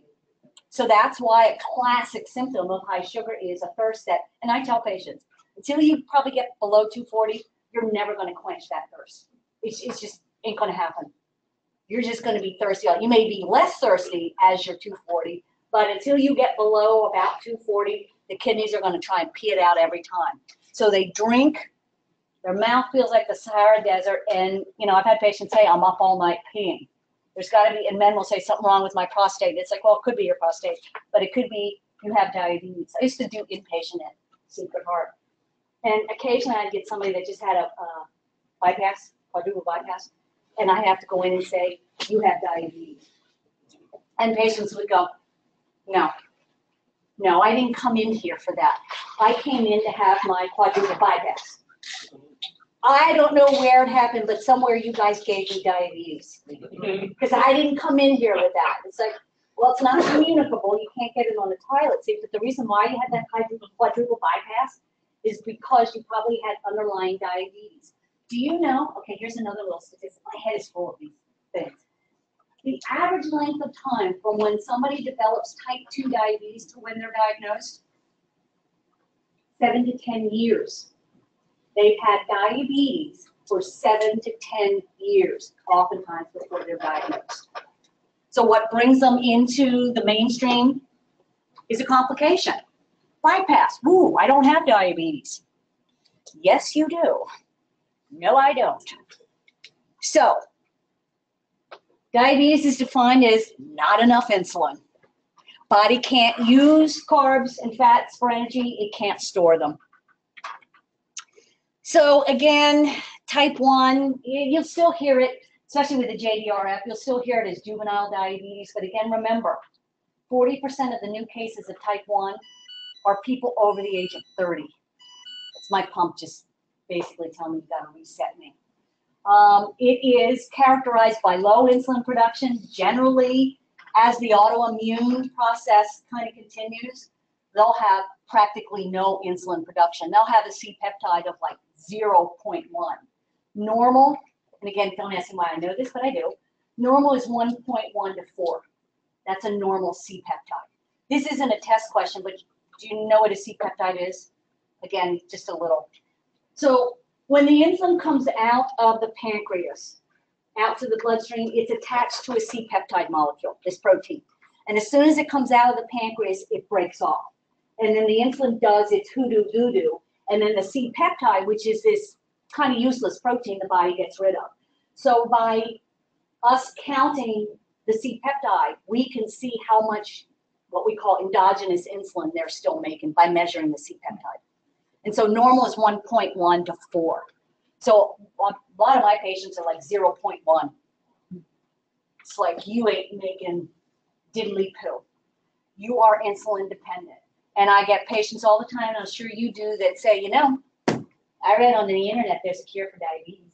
So that's why a classic symptom of high sugar is a thirst that, and I tell patients, until you probably get below 240, you're never going to quench that thirst. It's just ain't going to happen. You're just going to be thirsty. You may be less thirsty as you're 240, but until you get below about 240, the kidneys are going to try and pee it out every time. So they drink, their mouth feels like the Sahara Desert, and I've had patients say, I'm up all night peeing. There's got to be, and men will say something wrong with my prostate. It's like, well, it could be your prostate, but it could be you have diabetes. I used to do inpatient at Secret Heart, and occasionally I'd get somebody that just had a bypass, quadruple bypass, and I have to go in and say, you have diabetes. And patients would go, no, I didn't come in here for that. I came in to have my quadruple bypass. I don't know where it happened, but somewhere you guys gave me diabetes. Because I didn't come in here with that. It's like, well, it's not communicable. You can't get it on the toilet seat. But the reason why you had that quadruple bypass is because you probably had underlying diabetes. Do you know? Okay, here's another little statistic. My head is full of these things. The average length of time from when somebody develops type 2 diabetes to when they're diagnosed, 7 to 10 years. They've had diabetes for 7 to 10 years, oftentimes before they're diagnosed. So what brings them into the mainstream is a complication. Bypass. Ooh, I don't have diabetes. Yes, you do. No, I don't. So diabetes is defined as not enough insulin. Body can't use carbs and fats for energy. It can't store them. So again, type 1, you'll still hear it, especially with the JDRF, you'll still hear it as juvenile diabetes. But again, remember, 40% of the new cases of type 1 are people over the age of 30. It's my pump just basically telling me you got to reset me. It is characterized by low insulin production. Generally, as the autoimmune process kind of continues, they'll have practically no insulin production. They'll have a C-peptide of like 0.1. Normal, and again, don't ask me why I know this, but I do. Normal is 1.1 to 4. That's a normal C-peptide. This isn't a test question, but do you know what a C-peptide is? Again, just a little. So when the insulin comes out of the pancreas, out to the bloodstream, it's attached to a C-peptide molecule, this protein. And as soon as it comes out of the pancreas, it breaks off. And then the insulin does its hoodoo voodoo. And then the C-peptide, which is this kind of useless protein, the body gets rid of. So by us counting the C-peptide, we can see how much what we call endogenous insulin they're still making by measuring the C-peptide. And so normal is 1.1 to 4. So a lot of my patients are like 0.1. It's like you ain't making diddly poo. You are insulin dependent. And I get patients all the time, and I'm sure you do, that say, you know, I read on the internet there's a cure for diabetes.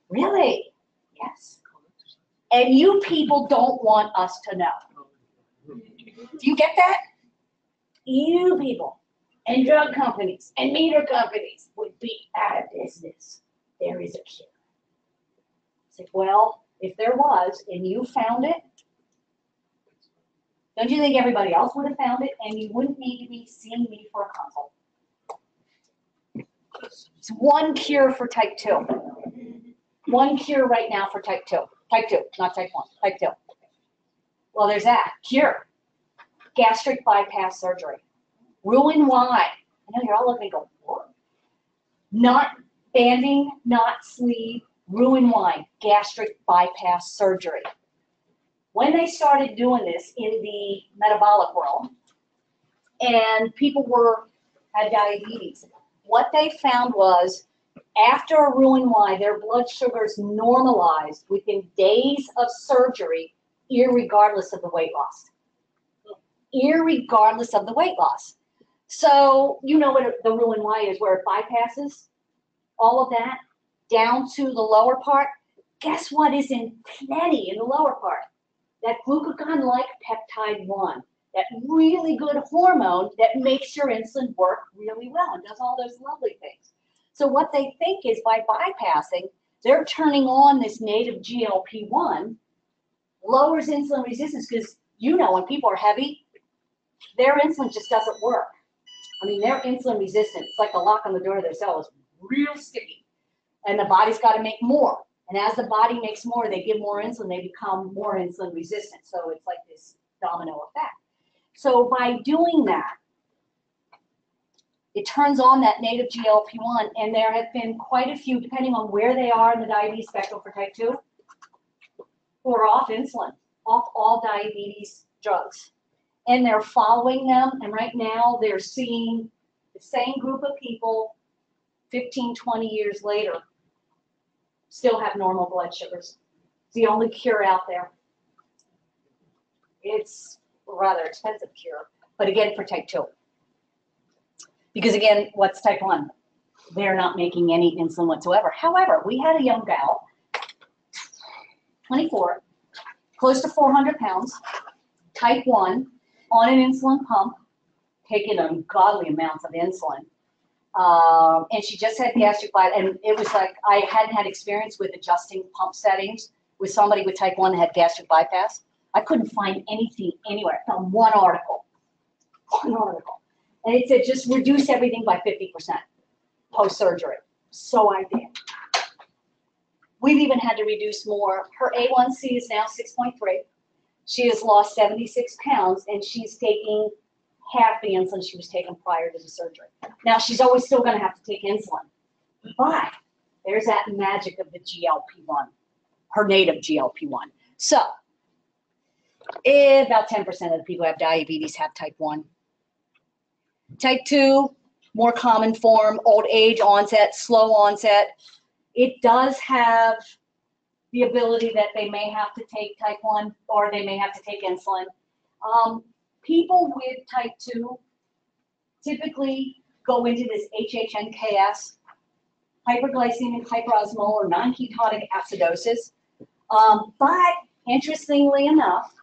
Really? Yes. And you people don't want us to know. Do you get that? You people and drug companies and meter companies would be out of business. There is a cure. It's like, well, if there was and you found it, don't you think everybody else would have found it and you wouldn't need to be seeing me for a consult? It's one cure for type 2. One cure right now for type 2. Type 2, not type 1, type 2. Well, there's that. Cure. Gastric bypass surgery. Roux-en-Y. I know you're all looking and go, what? Not banding, not sleeve, Roux-en-Y. Gastric bypass surgery. When they started doing this in the metabolic world, and people had diabetes, what they found was after a Roux-en-Y, their blood sugars normalized within days of surgery, irregardless of the weight loss. Irregardless of the weight loss. So you know what the Roux-en-Y is, where it bypasses all of that down to the lower part. Guess what is in plenty in the lower part? That glucagon-like peptide 1, that really good hormone that makes your insulin work really well and does all those lovely things. So what they think is by bypassing, they're turning on this native GLP-1, lowers insulin resistance, because you know when people are heavy, their insulin just doesn't work. I mean, they're insulin resistant. It's like the lock on the door of their cell is real sticky. And the body's got to make more. And as the body makes more, they give more insulin, they become more insulin resistant. So it's like this domino effect. So by doing that, it turns on that native GLP-1, and there have been quite a few, depending on where they are in the diabetes spectrum for type 2, who are off insulin, off all diabetes drugs. And they're following them, and right now they're seeing the same group of people 15, 20 years later still have normal blood sugars. It's the only cure out there. It's a rather expensive cure, but again, for type 2. Because again, what's type 1? They're not making any insulin whatsoever. However, we had a young gal, 24, close to 400 pounds, type 1, on an insulin pump, taking ungodly amounts of insulin. And she just had gastric bypass, and it was like I hadn't had experience with adjusting pump settings with somebody with type 1 that had gastric bypass. I couldn't find anything anywhere. I found one article. And it said just reduce everything by 50% post-surgery. So I did. We've even had to reduce more. Her A1C is now 6.3. She has lost 76 pounds, and she's taking half the insulin she was taking prior to the surgery. Now, she's always still going to have to take insulin, but there's that magic of the GLP-1, her native GLP-1. So, about 10% of the people who have diabetes have type 1. Type 2, more common form, old age onset, slow onset. It does have the ability that they may have to take type 1 or they may have to take insulin. People with type 2 typically go into this HHNKS, hyperglycemic, hyperosmolar, non-ketonic acidosis. But interestingly enough,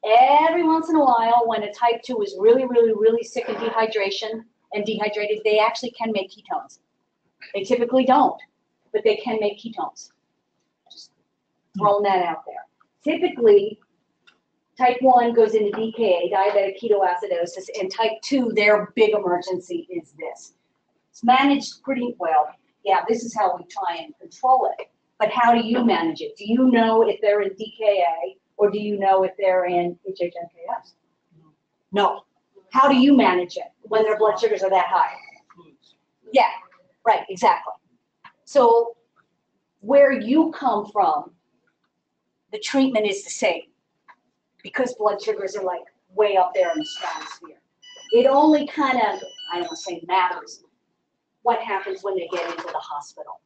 every once in a while when a type 2 is really, really, really sick of dehydration and dehydrated, they actually can make ketones. They typically don't, but they can make ketones. Just throwing that out there. Typically, type 1 goes into DKA, diabetic ketoacidosis, and type 2, their big emergency is this. It's managed pretty well. Yeah, this is how we try and control it. But how do you manage it? Do you know if they're in DKA or do you know if they're in HHNKS? No. How do you manage it when their blood sugars are that high? Yeah, right, exactly. So where you come from, the treatment is the same because blood sugars are like way up there in the stratosphere. It only kind of, I don't want to say matters. what happens when they get into the hospital.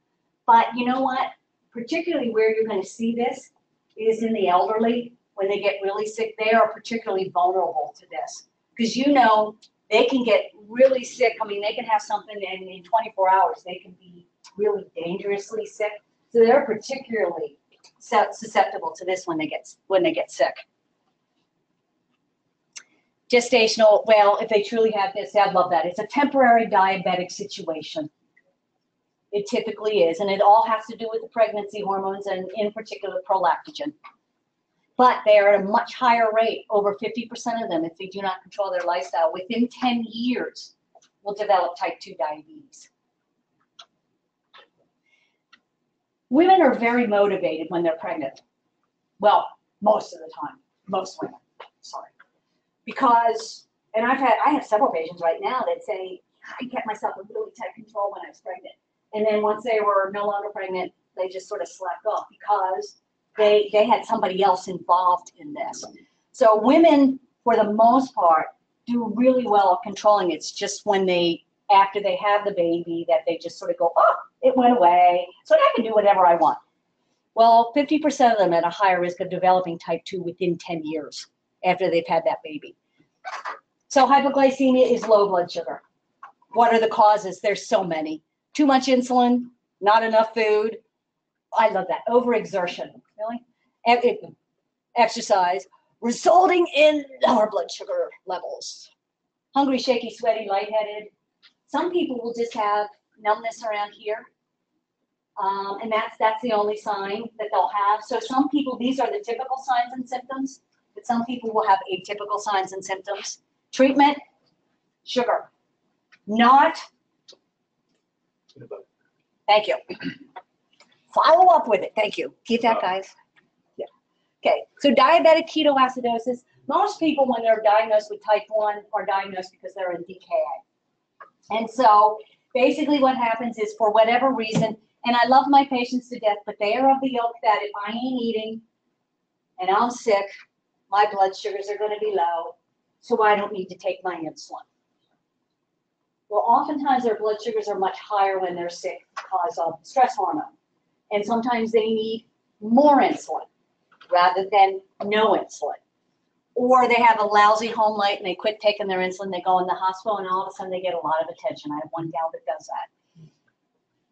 But you know what? Particularly where you're going to see this is in the elderly. When they get really sick, they are particularly vulnerable to this. Because you know, they can get really sick. I mean, they can have something and in 24 hours, they can be really dangerously sick. So they're particularly susceptible to this when they get sick. Gestational, well, if they truly have this, I love that. It's a temporary diabetic situation. It typically is, and it all has to do with the pregnancy hormones and in particular prolactin. But they are at a much higher rate, over 50% of them, if they do not control their lifestyle, within 10 years will develop type 2 diabetes. Women are very motivated when they're pregnant. Well, most of the time, most women, sorry. Because, and I have several patients right now that say, I kept myself in really tight control when I was pregnant. And then once they were no longer pregnant, they just sort of slacked off because they had somebody else involved in this. So women, for the most part, do really well at controlling it. It's just when after they have the baby, that they just sort of go, oh, it went away, so I can do whatever I want. Well, 50% of them at a higher risk of developing type 2 within 10 years after they've had that baby. So hypoglycemia is low blood sugar. What are the causes? There's so many. Too much insulin, not enough food. I love that. Overexertion, really? Exercise, resulting in lower blood sugar levels. Hungry, shaky, sweaty, lightheaded. Some people will just have numbness around here. And that's the only sign that they'll have. So some people, these are the typical signs and symptoms, but some people will have atypical signs and symptoms. Treatment, sugar. Not, thank you. Follow up with it, thank you. Keep that, guys. Yeah. Okay, so diabetic ketoacidosis. Most people, when they're diagnosed with type 1, are diagnosed because they're in DKA. And so basically what happens is, for whatever reason, and I love my patients to death, but they are of the ilk that if I ain't eating and I'm sick, my blood sugars are going to be low, so I don't need to take my insulin. Well, oftentimes their blood sugars are much higher when they're sick because of stress hormone. And sometimes they need more insulin rather than no insulin. Or they have a lousy home life and they quit taking their insulin, they go in the hospital, and all of a sudden they get a lot of attention. I have one gal that does that.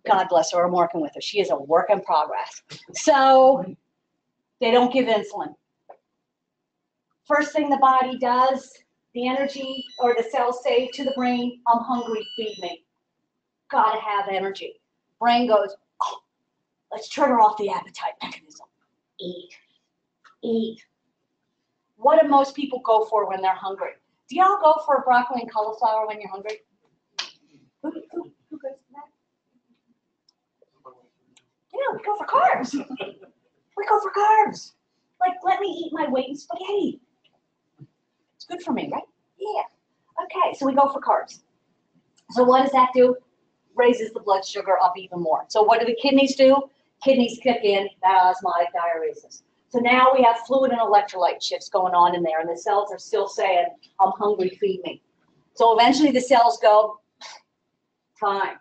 God bless her, I'm working with her. She is a work in progress. So they don't give insulin. First thing the body does, the energy or the cells say to the brain, I'm hungry, feed me. Gotta have energy. Brain goes, oh, let's trigger off the appetite mechanism. Eat, eat. What do most people go for when they're hungry? Do y'all go for broccoli and cauliflower when you're hungry? Who goes for that? Yeah, we go for carbs. We go for carbs. Like, let me eat my weight in spaghetti. It's good for me, right? Yeah. Okay, so we go for carbs. So what does that do? Raises the blood sugar up even more. So what do the kidneys do? Kidneys kick in, osmotic diuresis. So now we have fluid and electrolyte shifts going on in there, and the cells are still saying, I'm hungry, feed me. So eventually the cells go, fine,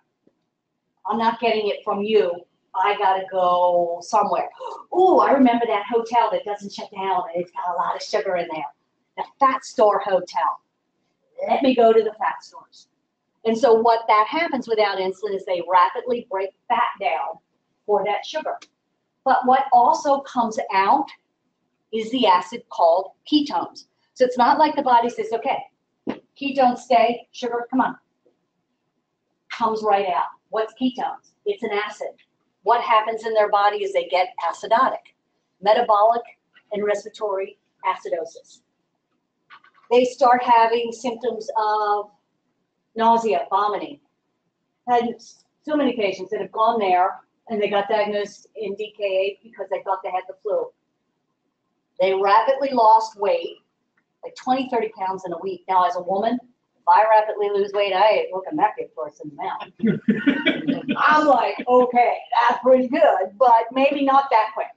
I'm not getting it from you. I gotta go somewhere. Ooh, I remember that hotel that doesn't shut down and it's got a lot of sugar in there. The fat store hotel. Let me go to the fat stores. And so what that happens without insulin is they rapidly break fat down for that sugar. But what also comes out is the acid called ketones. So it's not like the body says, okay, ketones stay, sugar, come on. Comes right out. What's ketones? It's an acid. What happens in their body is they get acidotic, metabolic and respiratory acidosis. They start having symptoms of nausea, vomiting. Had so many patients that have gone there and they got diagnosed in DKA because they thought they had the flu. They rapidly lost weight, like 20, 30 pounds in a week. Now, as a woman, if I rapidly lose weight, I ain't looking that good for us in the mouth. I'm like, okay, that's pretty good, but maybe not that quick.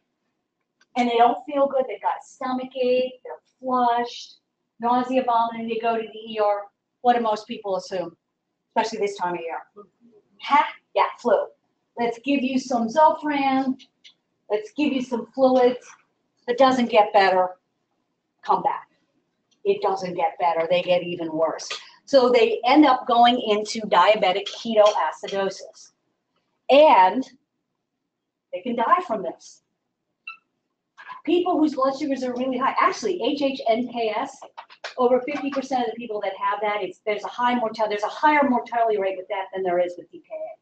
And they don't feel good. They've got stomach ache, they're flushed, nausea, vomiting, they go to the ER. What do most people assume, especially this time of year? Ha, yeah, flu. Let's give you some Zofran. Let's give you some fluids. If it doesn't get better, come back. It doesn't get better. They get even worse. So they end up going into diabetic ketoacidosis. And they can die from this. People whose blood sugars are really high, actually HHNKS, over 50% of the people that have that, there's a higher mortality rate with that than there is with DKA.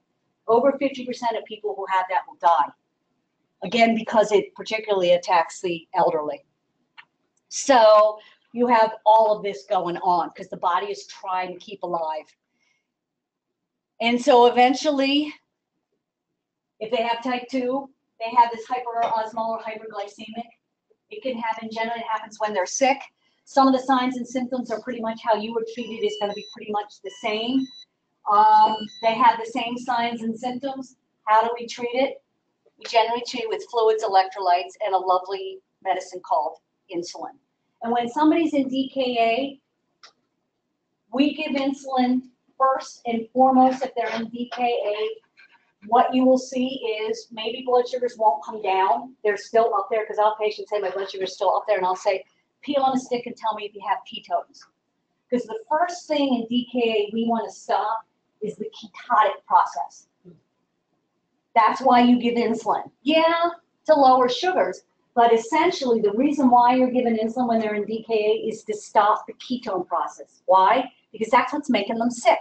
Over 50% of people who have that will die. Again, because it particularly attacks the elderly. So you have all of this going on because the body is trying to keep alive. And so eventually, if they have type 2, they have this hyperosmolar hyperglycemic. It can happen, generally it happens when they're sick. Some of the signs and symptoms are pretty much how you were treated is going to be pretty much the same. They have the same signs and symptoms. How do we treat it? We generally treat it with fluids, electrolytes, and a lovely medicine called insulin. And when somebody's in DKA, we give insulin first and foremost if they're in DKA. What you will see is maybe blood sugars won't come down. They're still up there because I'll have patients say my blood sugar is still up there and I'll say, peel on a stick and tell me if you have ketones. Because the first thing in DKA we want to stop is the ketotic process. That's why you give insulin. Yeah, to lower sugars, but essentially the reason why you're given insulin when they're in DKA is to stop the ketone process. Why? Because that's what's making them sick.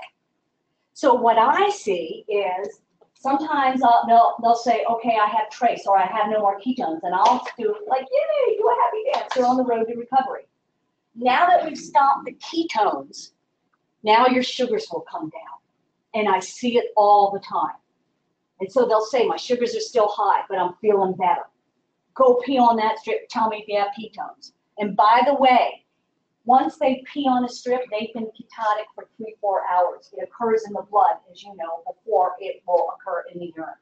So what I see is sometimes they'll say, okay, I have trace or I have no more ketones, and I'll do like, yay, do a happy dance. They're on the road to recovery. Now that we've stopped the ketones, now your sugars will come down. And I see it all the time. And so they'll say, my sugars are still high, but I'm feeling better. Go pee on that strip, tell me if you have ketones. And by the way, once they pee on a strip, they've been ketotic for 3-4 hours. It occurs in the blood, as you know, before it will occur in the urine.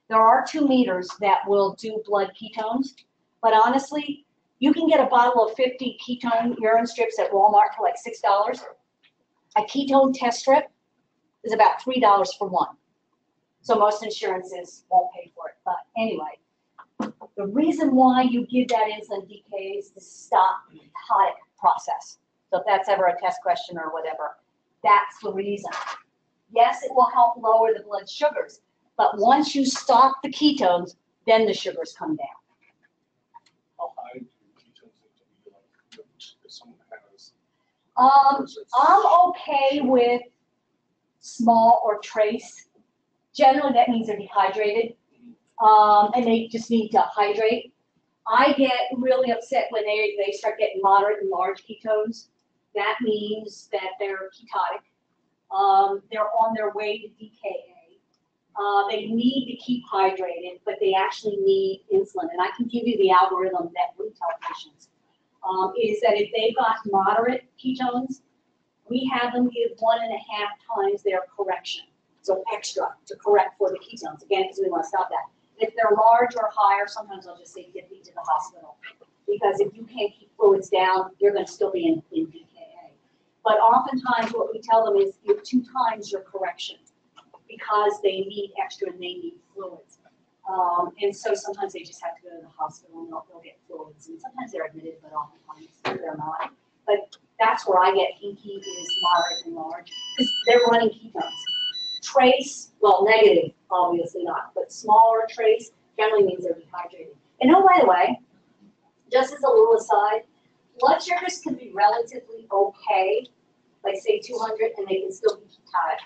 There are 2 meters that will do blood ketones, but honestly, you can get a bottle of 50 ketone urine strips at Walmart for like $6. A ketone test strip is about $3 for one. So most insurances won't pay for it. But anyway, the reason why you give that insulin DKA is to stop the ketotic process. So if that's ever a test question or whatever, that's the reason. Yes, it will help lower the blood sugars, but once you stop the ketones, then the sugars come down. How high do ketones need to be, like, if someone has? I'm okay with small or trace. Generally, that means they're dehydrated, and they just need to hydrate. I get really upset when they start getting moderate and large ketones. That means that they're ketotic. They're on their way to DKA. They need to keep hydrated, but they actually need insulin. And I can give you the algorithm that we tell patients. Is that if they've got moderate ketones, we have them give 1.5 times their correction. So extra to correct for the ketones. Again, because we want to stop that. If they're large or higher, sometimes I'll just say get me to the hospital. Because if you can't keep fluids down, you're going to still be in DKA. But oftentimes what we tell them is give 2 times your correction because they need extra and they need fluids. And so sometimes they just have to go to the hospital and they'll get fluids. And sometimes they're admitted, but oftentimes they're not. But that's where I get hinky is moderate and large because they're running ketones. Trace, well, negative, obviously not, but smaller trace generally means they're dehydrated. And oh, by the way, just as a little aside, blood sugars can be relatively okay, like say 200, and they can still be ketotic.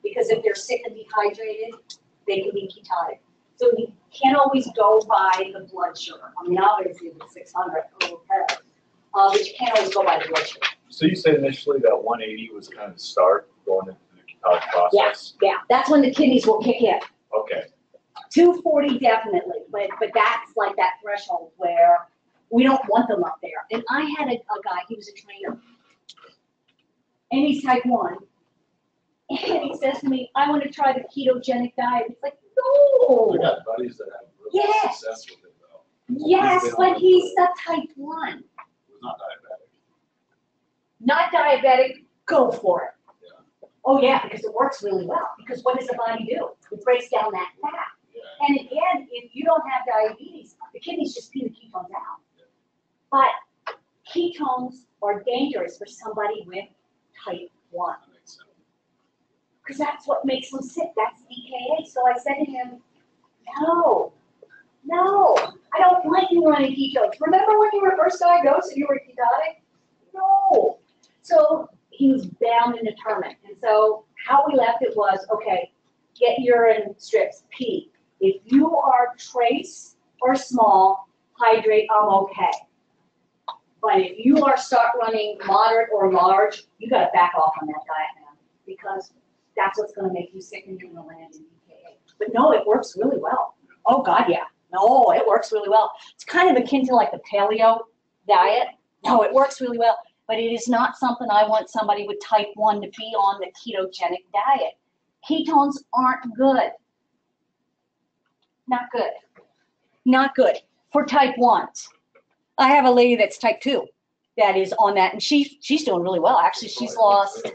Because if they're sick and dehydrated, they can be ketotic. So you can't always go by the blood sugar. I mean, obviously if it's 600, okay, but you can't always go by the blood sugar. So you said initially that 180 was kind of the start going into the ketotic process? Yeah, that's when the kidneys will kick in. Okay. 240 definitely, but that's like that threshold where we don't want them up there. And I had a guy, he was a trainer, and he's type 1, and he says to me, I want to try the ketogenic diet. It's like, no. I got buddies that have really Yes. success with it, though. Yes, but he's the type 1. Who's not diabetic. Not diabetic, go for it. Yeah. Oh yeah, because it works really well. Because what does the body do? It breaks down that fat. And again, if you don't have diabetes, the kidneys just pee the ketones out. But ketones are dangerous for somebody with type 1. Because that's what makes them sick. That's DKA. So I said to him, no, I don't want you running ketones. Remember when you were first diagnosed and you were ketotic? No. So he was bound and determined. And so how we left it was, okay, get urine strips, pee. If you are trace or small, hydrate, I'm okay. But if you are start running moderate or large, you got to back off on that diet, man, because that's what's going to make you sick and you're going to land in DKA. But no, it works really well. Oh God, yeah. No, it works really well. It's kind of akin to like the paleo diet. No, it works really well. But it is not something I want somebody with type 1 to be on the ketogenic diet. Ketones aren't good. Not good. Not good for type 1s. I have a lady that's type 2 that is on that, and she's doing really well. Actually, she's lost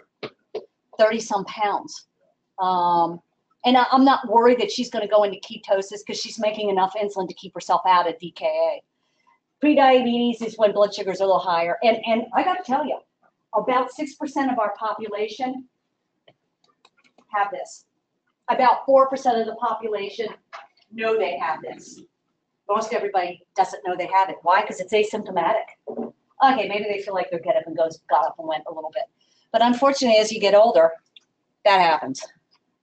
30-some pounds. And I'm not worried that she's going to go into ketosis because she's making enough insulin to keep herself out of DKA. Prediabetes is when blood sugars are a little higher. And I got to tell you, about 6% of our population have this. About 4% of the population know they have this. Most everybody doesn't know they have it. Why? Because it's asymptomatic. Okay, maybe they feel like their get up and got up and went a little bit. But unfortunately, as you get older, that happens.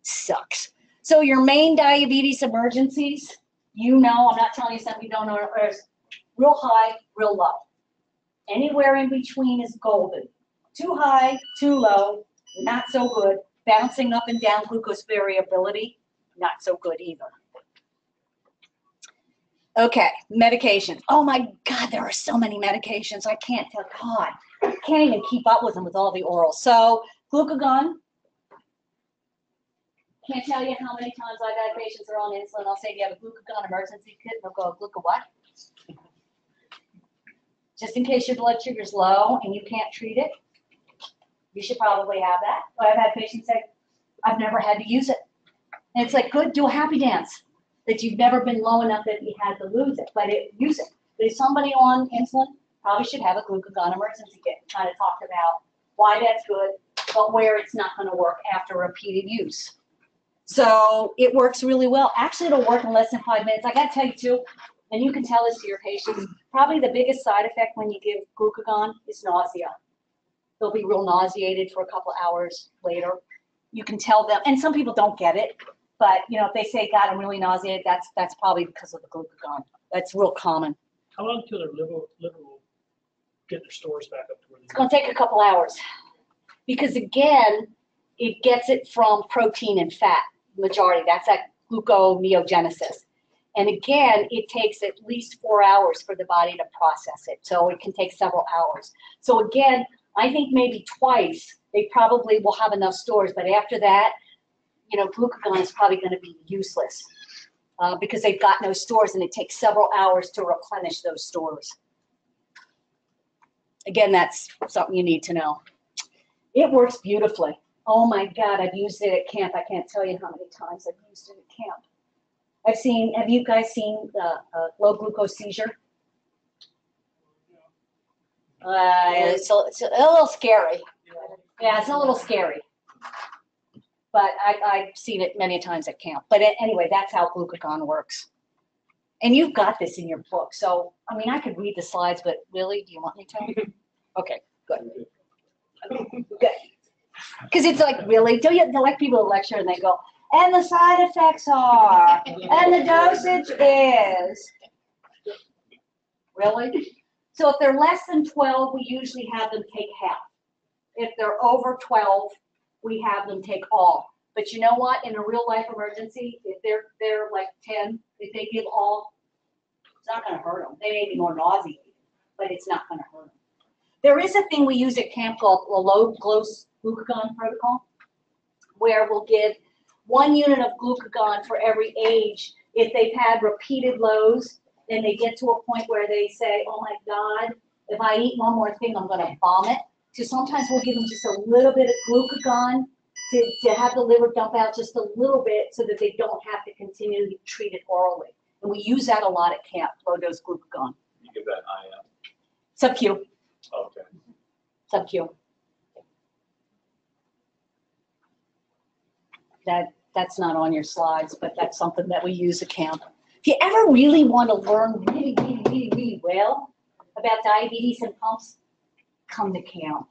Sucks. So your main diabetes emergencies, I'm not telling you something you don't know, are real high, real low. Anywhere in between is golden. Too high, too low, not so good. Bouncing up and down glucose variability, not so good either. Okay, medications. Oh my God, there are so many medications. I can't tell, God, I can't even keep up with them with all the orals. So glucagon, can't tell you how many times I've had patients that are on insulin. I'll say, do you have a glucagon emergency kit? They'll go, gluca what? Just in case your blood sugar's low and you can't treat it, you should probably have that. But I've had patients say, I've never had to use it. And it's like, good, do a happy dance that you've never been low enough that you had to use it. But use it. But if somebody on insulin probably should have a glucagon emergency kit. Trying to talk about why that's good, but where it's not going to work after repeated use. So it works really well. Actually, it'll work in less than 5 minutes. I got to tell you too, and you can tell this to your patients, probably the biggest side effect when you give glucagon is nausea. They'll be real nauseated for a couple hours later. You can tell them, and some people don't get it, but if they say, God, I'm really nauseated, that's probably because of the glucagon. That's real common. How long till their liver will get their stores back up to where they It's going to take a couple hours because, again, it gets it from protein and fat, majority. That's that gluconeogenesis. And again, it takes at least 4 hours for the body to process it. So it can take several hours. So again, I think maybe twice they probably will have enough stores. But after that, glucagon is probably going to be useless because they've got no stores and it takes several hours to replenish those stores. Again, that's something you need to know. It works beautifully. Oh my God, I've used it at camp. I can't tell you how many times I've used it at camp. Have you guys seen the low glucose seizure? It's a little scary. Yeah, it's a little scary. But I've seen it many times at camp. But anyway, that's how glucagon works. And you've got this in your book. So, I could read the slides, but really, do you want me to? Okay, good. Good. Because it's like, really? Do you like people who lecture and they go, and the side effects are, and the dosage is. Really? So if they're less than 12, we usually have them take half. If they're over 12, we have them take all. But you know what? In a real life emergency, if they're like 10, if they give all, it's not going to hurt them. They may be more nauseated, but it's not going to hurt them. There is a thing we use at camp called a low dose glucagon protocol, where we'll give 1 unit of glucagon for every age. If they've had repeated lows and they get to a point where they say, oh my God, if I eat one more thing, I'm going to vomit. So sometimes we'll give them just a little bit of glucagon to have the liver dump out just a little bit so that they don't have to continually treat it orally. And we use that a lot at camp, low-dose glucagon. You give that IM. Sub-Q, Okay. sub-Q. That's not on your slides, but that's something that we use at camp. If you ever really want to learn really well about diabetes and pumps, come to camp.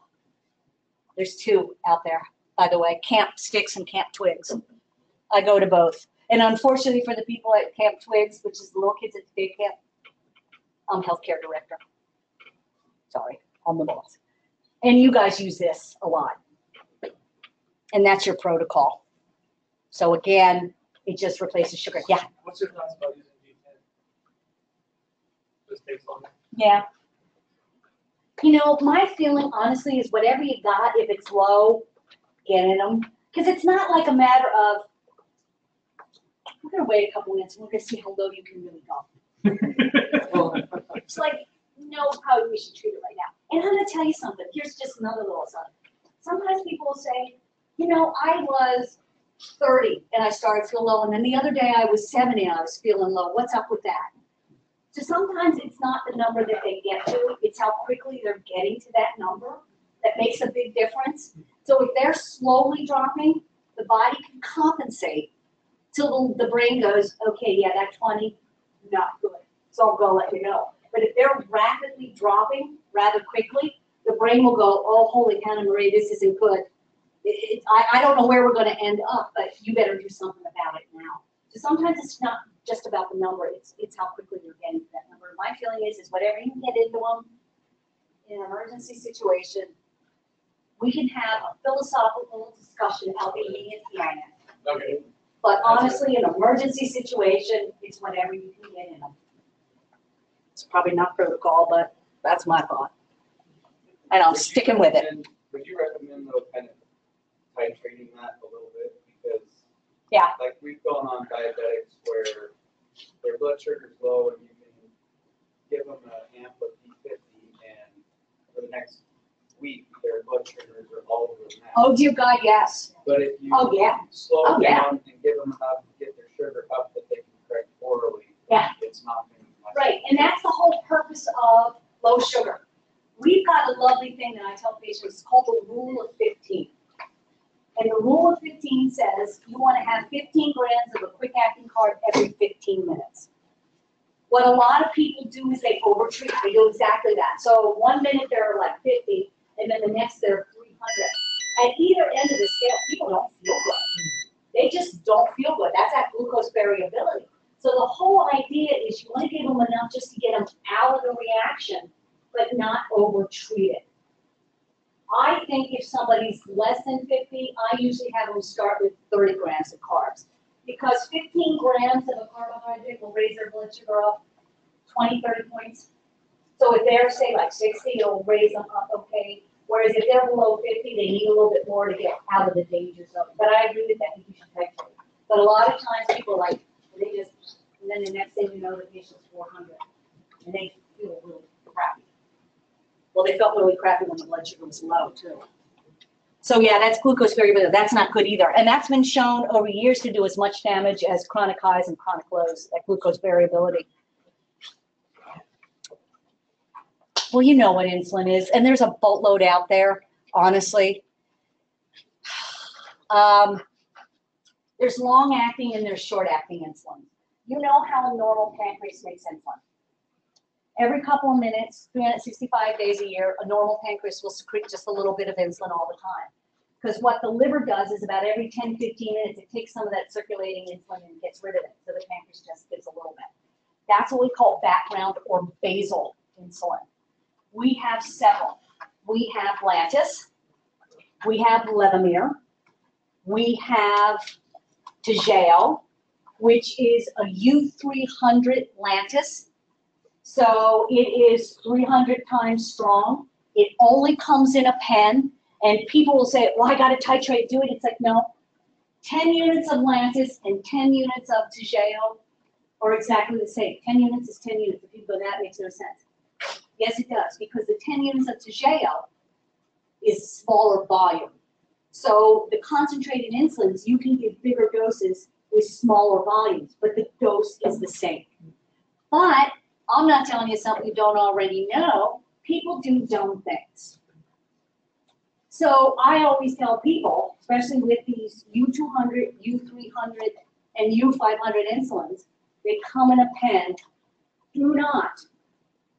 There's two out there, by the way, Camp Sticks and Camp Twigs. I go to both. And unfortunately for the people at Camp Twigs, which is the little kids at the big camp, I'm healthcare director. Sorry, I'm the boss. And you guys use this a lot. And that's your protocol. So again, it just replaces sugar. Yeah. What's your thoughts about using D10? Just takes longer. Yeah. You know, my feeling honestly is whatever you got, if it's low, get in them. Because it's not like a matter of, we're going to wait a couple minutes and we're going to see how low you can really go. It's like, no, how we should treat it right now. And I'm going to tell you something. Here's just another little something. Sometimes people will say, you know, I was 30 and I started feeling low, and then the other day I was 70 and I was feeling low. What's up with that? So sometimes it's not the number that they get to, it's how quickly they're getting to that number that makes a big difference. So if they're slowly dropping, the body can compensate till the brain goes, okay, yeah, that 20, not good. So I'm gonna let you know. But if they're rapidly dropping rather quickly, the brain will go, oh, holy Hannah Marie, this isn't good. I don't know where we're going to end up, but you better do something about it now. So sometimes it's not just about the number, it's how quickly you're getting to that number. My feeling is whatever you can get into them in an emergency situation, we can have a philosophical discussion about being at the end. Okay. But honestly, in an emergency situation, it's whatever you can get in them. It's probably not protocol, but that's my thought. And I'm sticking with it. Would you recommend though kind of titrating that a little bit? Because Yeah. like we've gone on diabetics where their blood sugar's low and you can give them an amp of D50 and for the next week their blood sugars are all over the map. Oh dear God, yes. But if you Oh, yeah. slow Oh, yeah. down and give them enough to get their sugar up that they can correct orally, Yeah. it's not going to be much. Right, and that's the whole purpose of low sugar. We've got a lovely thing that I tell patients, it's called the rule of 15. And the rule of 15 says you want to have 15 grams of a quick-acting carb every 15 minutes. What a lot of people do is they overtreat. They do exactly that. So 1 minute they're like 50, and then the next they're 300. At either end of the scale, people don't feel good. They just don't feel good. That's that glucose variability. So the whole idea is you want to give them enough just to get them out of the reaction, but not over-treat it. I think if somebody's less than 50, I usually have them start with 30 grams of carbs. Because 15 grams of a carbohydrate will raise their blood sugar up 20, 30 points. So if they're, say, like 60, it'll raise them up okay. Whereas if they're below 50, they need a little bit more to get out of the danger zone. But I agree with that, I think you should titrate. But a lot of times people are like, they just, and then the next thing you know, the patient's 400. And they feel really crappy. Well, they felt really crappy when the blood sugar was low, too. So yeah, that's glucose variability. That's not good either. And that's been shown over years to do as much damage as chronic highs and chronic lows, that glucose variability. Well, you know what insulin is. And there's a boatload out there, honestly. There's long-acting and there's short-acting insulin. You know how a normal pancreas makes insulin. Every couple of minutes, 365 days a year, a normal pancreas will secrete just a little bit of insulin all the time. Because what the liver does is about every 10, 15 minutes, it takes some of that circulating insulin and gets rid of it. So the pancreas just gives a little bit. That's what we call background or basal insulin. We have several. We have Lantus. We have Levemir. We have Toujeo, which is a U300 Lantus. So it is 300 times strong. It only comes in a pen, and people will say, well, I got to titrate, do it. It's like, no. 10 units of Lantus and 10 units of Toujeo are exactly the same. 10 units is 10 units. If you go, that makes no sense. Yes, it does, because the 10 units of Toujeo is smaller volume. So the concentrated insulins, you can give bigger doses with smaller volumes, but the dose is the same. But I'm not telling you something you don't already know. People do dumb things. So I always tell people, especially with these U200, U300, and U500 insulins, they come in a pen. Do not,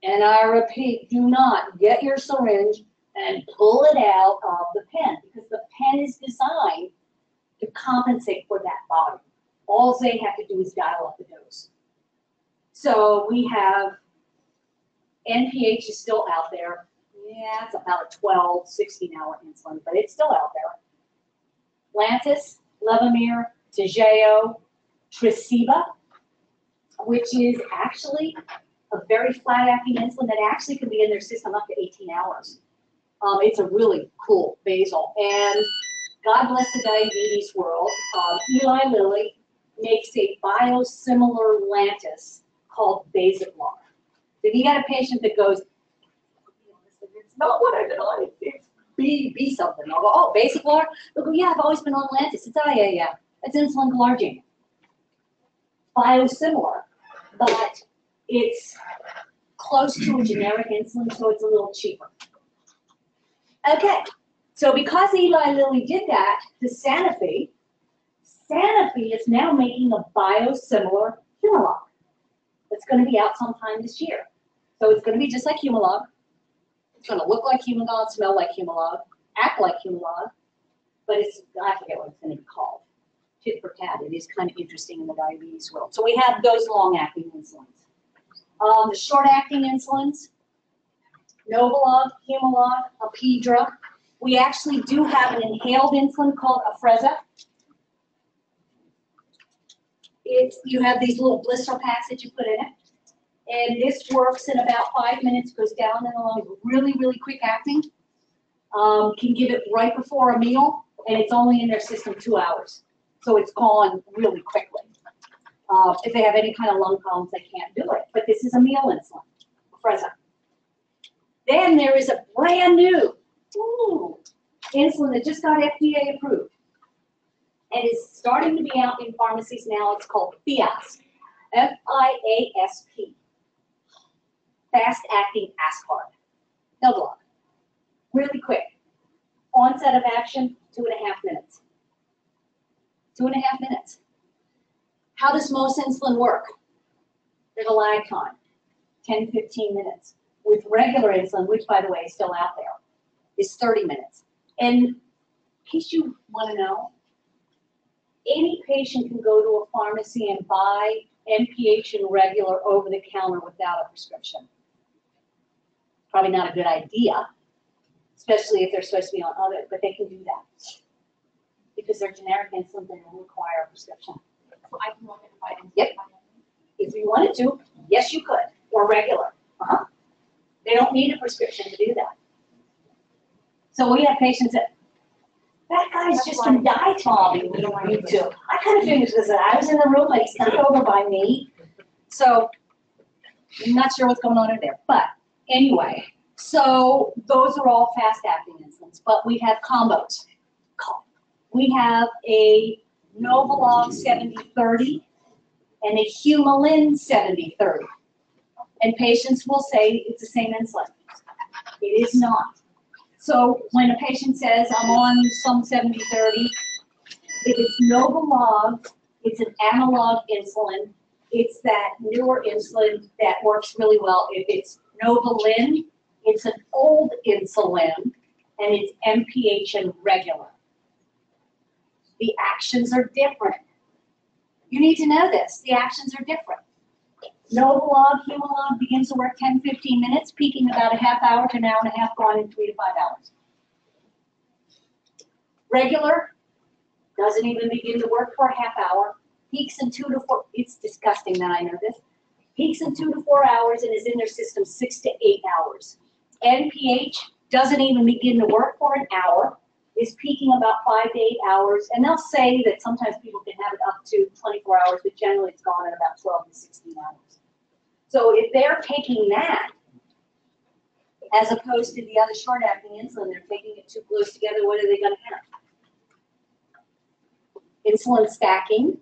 and I repeat, do not get your syringe and pull it out of the pen, because the pen is designed to compensate for that volume. All they have to do is dial up the dose. So we have, NPH is still out there. Yeah, it's about a 12, 16-hour insulin, but it's still out there. Lantus, Levemir, Toujeo, Tresiba, which is actually a very flat-acting insulin that actually can be in their system up to 18 hours. It's a really cool basal. And God bless the diabetes world, Eli Lilly makes a biosimilar Lantus called Basaglar. If you got a patient that goes, it's not what I've been on, it's B something. I'll go, oh, Basaglar? They'll go, yeah, I've always been on Lantus. It's, oh, yeah. It's insulin glargine. Biosimilar, but it's close to a generic insulin, so it's a little cheaper. Okay, so because Eli Lilly did that to Sanofi, Sanofi is now making a biosimilar Humalog. It's going to be out sometime this year. So it's going to be just like Humalog. It's going to look like Humalog, smell like Humalog, act like Humalog, but it's, I forget what it's going to be called. Tit for tat. It is kind of interesting in the diabetes world. So we have those long-acting insulins. The short-acting insulins, Novolog, Humalog, Apidra. We actually do have an inhaled insulin called Afrezza. You have these little blister packs that you put in it. And this works in about 5 minutes, goes down and along, really, really quick acting. Can give it right before a meal, and it's only in their system 2 hours. So it's gone really quickly. If they have any kind of lung problems, they can't do it. But this is a meal insulin, Afrezza. Then there is a brand new insulin that just got FDA approved. And is starting to be out in pharmacies now. It's called Fiasp, F-I-A-S-P. Fast-acting aspart. Novolog. Really quick. Onset of action, 2.5 minutes. 2.5 minutes. How does most insulin work? There's a lag time, 10, 15 minutes. With regular insulin, which by the way is still out there, is 30 minutes. And in case you want to know, any patient can go to a pharmacy and buy NPH and regular over the counter without a prescription. Probably not a good idea, especially if they're supposed to be on other, but they can do that. Because they're generic insulin, they don't require a prescription. So I can look at the items. Yep. If you wanted to, yes, you could, or regular. They don't need a prescription to do that. So we have patients that guy's just been diatomming me too. I kind of figured because I was in the room, like he snuck over by me. So I'm not sure what's going on in there. But anyway, so those are all fast-acting insulins. But we have combos. We have a Novolog 70/30 and a Humulin 70/30. And patients will say it's the same insulin. It is not. So when a patient says, I'm on some 70/30, if it's Novolog, it's an analog insulin. It's that newer insulin that works really well. If it's Novolin, it's an old insulin, and it's NPH and regular. The actions are different. You need to know this. The actions are different. Novolog, Humalog begins to work 10, 15 minutes, peaking about a half hour to an hour and a half, gone in 3 to 5 hours. Regular doesn't even begin to work for a half hour, peaks in 2 to 4, it's disgusting that I know this, peaks in 2 to 4 hours and is in their system 6 to 8 hours. NPH doesn't even begin to work for an hour, is peaking about 5 to 8 hours, and they'll say that sometimes people can have it up to 24 hours, but generally it's gone in about 12 to 16 hours. So if they're taking that, as opposed to the other short-acting insulin, they're taking it too close together, what are they going to have? insulin stacking.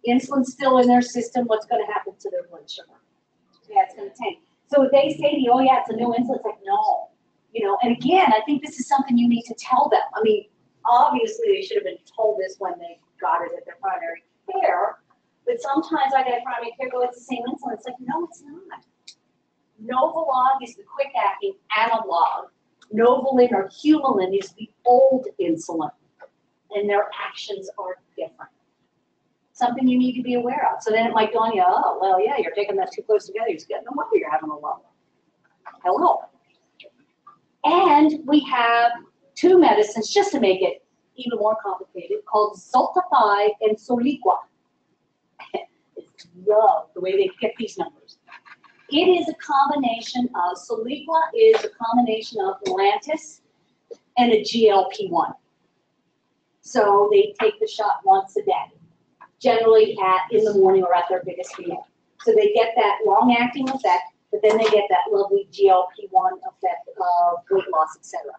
Insulin's still in their system, what's gonna happen to their blood sugar? Yeah, it's gonna tank. So if they say to you, oh yeah, it's a new insulin, it's like, no. You know, and again, I think this is something you need to tell them. I mean, obviously they should have been told this when they got it at their primary care, but sometimes I get primary care go, it's the same insulin. It's like, no, it's not. Novolog is the quick-acting analog. Novolin or Humulin is the old insulin, and their actions are different. Something you need to be aware of. So then it might dawn you, oh, well, yeah, you're taking that too close together. No wonder you're having a low. Hello. And we have two medicines, just to make it even more complicated, called Zoltify and Soliqua. I love the way they pick these numbers. It is a combination of, Soliqua is a combination of Lantus and a GLP-1. So they take the shot once a day, generally in the morning or at their biggest meal. So they get that long-acting effect, but then they get that lovely GLP-1 effect of weight loss, etc.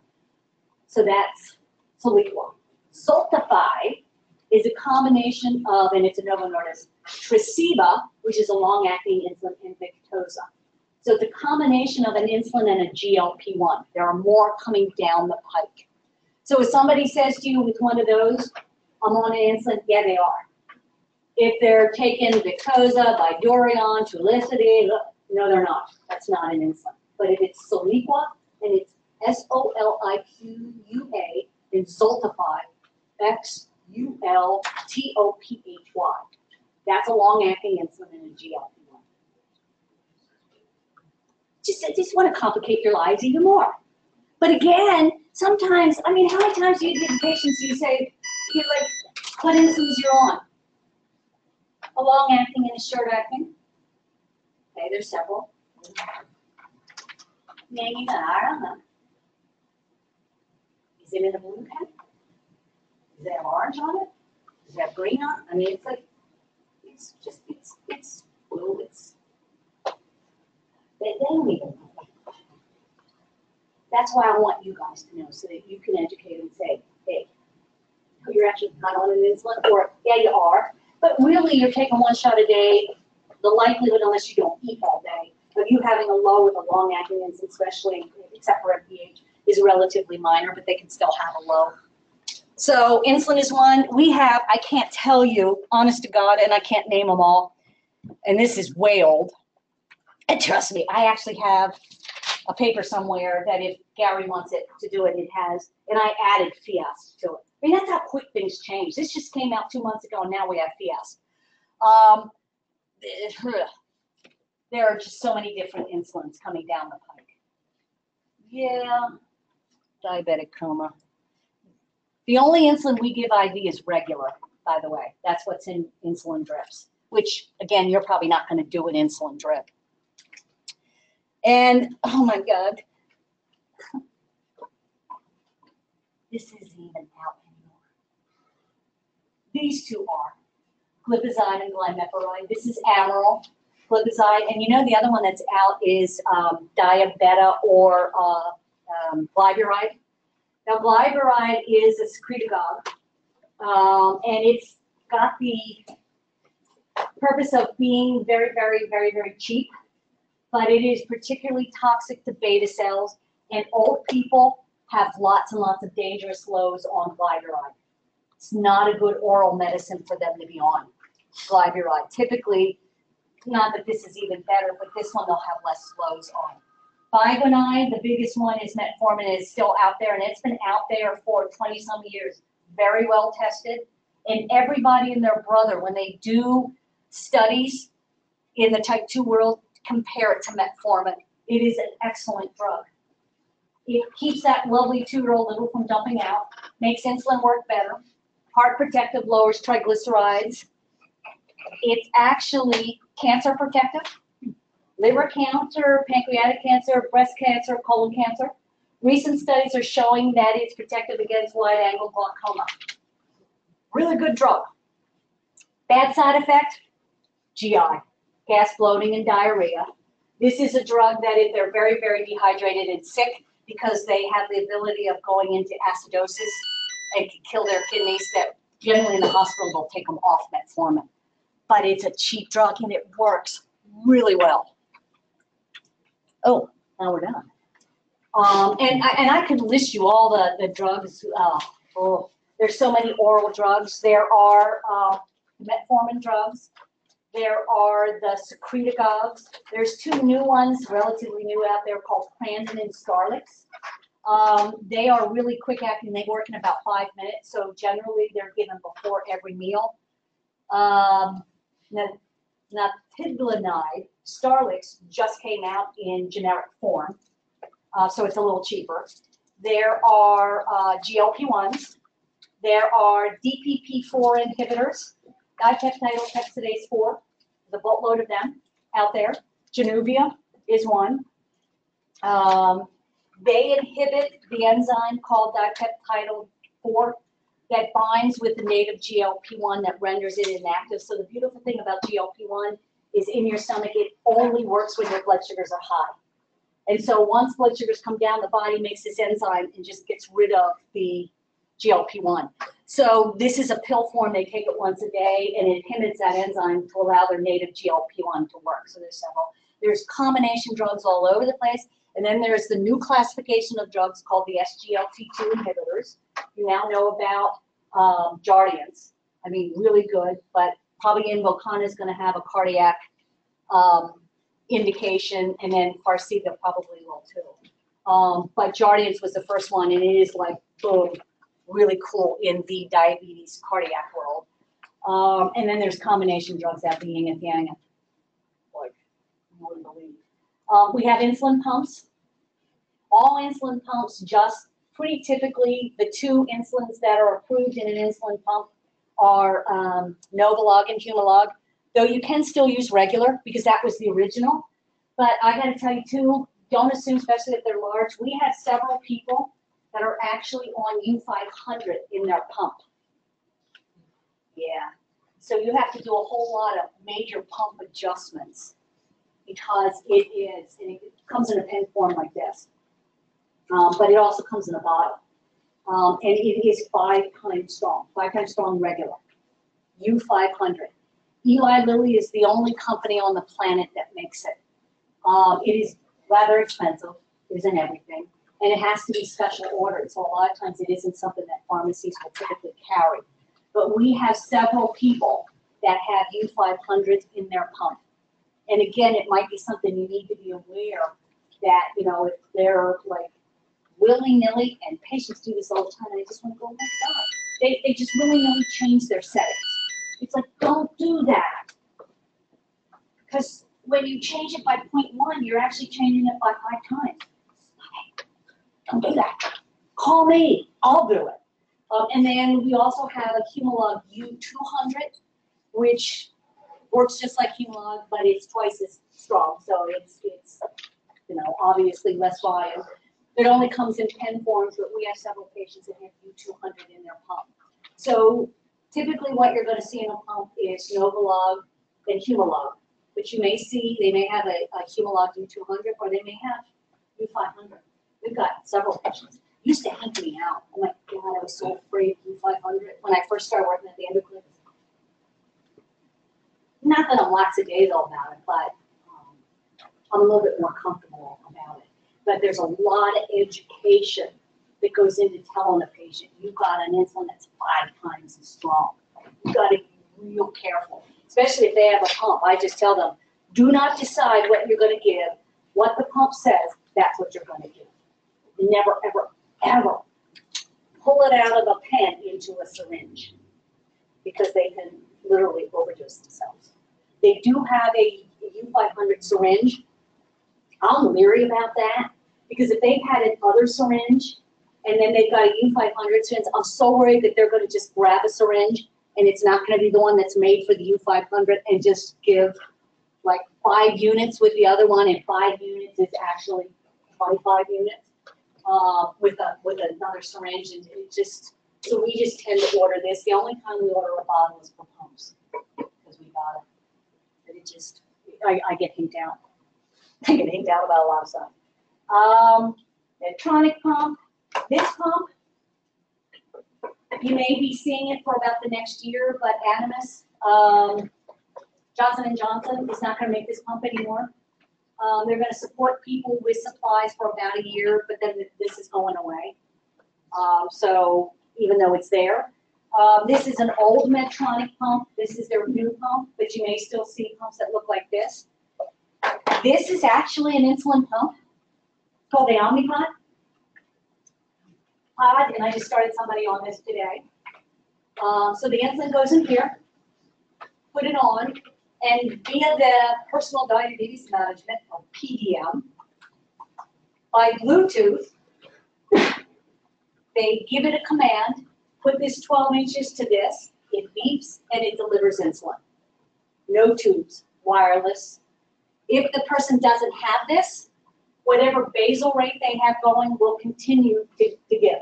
So that's Soliqua. Zoltify is a combination of, and it's a Novo Nordisk, Tresiba, which is a long-acting insulin, and Victoza. So it's a combination of an insulin and a GLP-1. There are more coming down the pike. So if somebody says to you with one of those, I'm on an insulin, yeah, they are. If they're taking Victoza, Bydureon, Trulicity, no, they're not. That's not an insulin. But if it's Soliqua, and it's Soliqua, and Zoltify, Xultophy. That's a long-acting insulin and a GLP-1. Just want to complicate your lives even more. But again, sometimes, I mean, how many times do you give patients, you say, you're like, what insulins you're on? A long-acting and a short-acting? Okay, there's several. Maybe not, I don't know. Is it in a blue pen? Does it have orange on it? Does it have green on it? I mean, it's like, it's just, it's blue, they don't even know. That's why I want you guys to know, so that you can educate and say, hey, you're actually not on an insulin, or yeah, you are, but really you're taking one shot a day. The likelihood, unless you don't eat all day, of you having a low with a long-acting insulin, especially except for MPH, is relatively minor, but they can still have a low. So insulin is one. We have, I can't tell you, honest to God, and I can't name them all, and this is way old. And trust me, I actually have a paper somewhere that if Gary wants it to do it, it has, and I added Fias to it. I mean, that's how quick things change. This just came out 2 months ago, and now we have Fias. There are just so many different insulins coming down the pike. Yeah, diabetic coma. The only insulin we give IV is regular, by the way. That's what's in insulin drips, which, again, you're probably not going to do an insulin drip. And, oh my God, this isn't even out anymore. These two are glipizide and glimepiride. This is Amaryl, glipizide, and you know the other one that's out is Diabeta or glyburide. Now, glyburide is a secretagogue, and it's got the purpose of being very, very, very, very cheap, but it is particularly toxic to beta cells, and old people have lots and lots of dangerous lows on glyburide. It's not a good oral medicine for them to be on, glyburide. Typically, not that this is even better, but this one they'll have less lows on. Bigonide, the biggest one, is metformin, is still out there, and it's been out there for 20-some years. Very well tested. And everybody and their brother, when they do studies in the type 2 world, compare it to metformin. It is an excellent drug. It keeps that lovely 2-year-old little from dumping out, makes insulin work better, heart protective, lowers triglycerides. It's actually cancer protective, liver cancer, pancreatic cancer, breast cancer, colon cancer. Recent studies are showing that it's protective against wide-angle glaucoma. Really good drug. Bad side effect, GI, gas, bloating, and diarrhea. This is a drug that if they're very, very dehydrated and sick, because they have the ability of going into acidosis and can kill their kidneys, that Generally in the hospital, they'll take them off metformin. But it's a cheap drug and it works really well. Oh, now we're done. And I could list you all the drugs. There's so many oral drugs. There are metformin drugs. There are the secretagogues. There's two new ones, relatively new out there, called Crandon and Starlix. They are really quick acting. They work in about 5 minutes. So generally, they're given before every meal. Natividine, Starlix just came out in generic form, so it's a little cheaper. There are GLP-1s. There are DPP-4 inhibitors, dipeptidyl peptidase 4, the boatload of them out there. Januvia is one. They inhibit the enzyme called dipeptidyl 4 that binds with the native GLP-1 that renders it inactive. So the beautiful thing about GLP-1 is in your stomach, it only works when your blood sugars are high. And so once blood sugars come down, the body makes this enzyme and just gets rid of the GLP-1. So this is a pill form. They take it once a day, and it inhibits that enzyme to allow their native GLP-1 to work. So there's several. There's combination drugs all over the place. And then there's the new classification of drugs called the SGLT2 inhibitors. You now know about Jardiance. I mean, really good, but probably Invokana is going to have a cardiac indication, and then Farxiga probably will too. But Jardiance was the first one, and it is like, boom, really cool in the diabetes cardiac world. And then there's combination drugs out the yin and yang. Like, you wouldn't believe. We have insulin pumps. All insulin pumps, just pretty typically, the two insulins that are approved in an insulin pump are Novolog and Humalog, though you can still use regular because that was the original. But I got to tell you too, don't assume, especially if they're large, we have several people that are actually on U500 in their pump. Yeah. So you have to do a whole lot of major pump adjustments because it is, and it comes in a pen form like this. But it also comes in a bottle. And it is 5 times strong, 5 times strong regular. U500. Eli Lilly is the only company on the planet that makes it. It is rather expensive, it isn't everything, and it has to be special ordered. So a lot of times it isn't something that pharmacies will typically carry. But we have several people that have U500s in their pump. And again, it might be something you need to be aware that, you know, if they're like willy-nilly, and patients do this all the time, and I just want to go, oh my God. They just willy-nilly change their settings. It's like, don't do that. Because when you change it by 0.1, you're actually changing it by 5 times. Don't do that. Call me. I'll do it. And then we also have a Humalog U200, which works just like Humalog, but it's twice as strong. So it's you know, obviously less volume. It only comes in pen forms, but we have several patients that have U200 in their pump. So typically what you're going to see in a pump is Novolog and Humalog. But you may see, they may have a Humalog U200, or they may have U500. We've got several patients. It used to hang me out. Oh my God, I was so afraid of U500 when I first started working at the endocrine. Not that I'm lackadaisical about it, but I'm a little bit more comfortable about it. But there's a lot of education that goes into telling a patient, you've got an insulin that's 5 times as strong. You've got to be real careful, especially if they have a pump. I just tell them, do not decide what you're going to give. What the pump says, that's what you're going to give. Never, ever, ever pull it out of a pen into a syringe because they can literally overdose themselves. They do have a U500 syringe. I'm leery about that because if they've had another syringe and then they've got a U500 syringe, I'm so worried that they're going to just grab a syringe and it's not going to be the one that's made for the U500 and just give like 5 units with the other one, and 5 units is actually 25 units with another syringe, and it just, so we just tend to order this. The only time we order a bottle is for pumps because we got it. But it just, I get hinked out. I get hinked out about a lot of stuff. Electronic pump. This pump You may be seeing it for about the next year, but Animas, Johnson & Johnson is not gonna make this pump anymore. They're gonna support people with supplies for about a year, but then this is going away. So even though it's there. This is an old Medtronic pump. This is their new pump, but you may still see pumps that look like this. This is actually an insulin pump called the Omnipod. And I just started somebody on this today. So the insulin goes in here, put it on, and via the Personal Diabetes Management, or PDM, by Bluetooth, they give it a command, put this 12 inches to this, it beeps, and it delivers insulin. No tubes, wireless. If the person doesn't have this, whatever basal rate they have going will continue to give.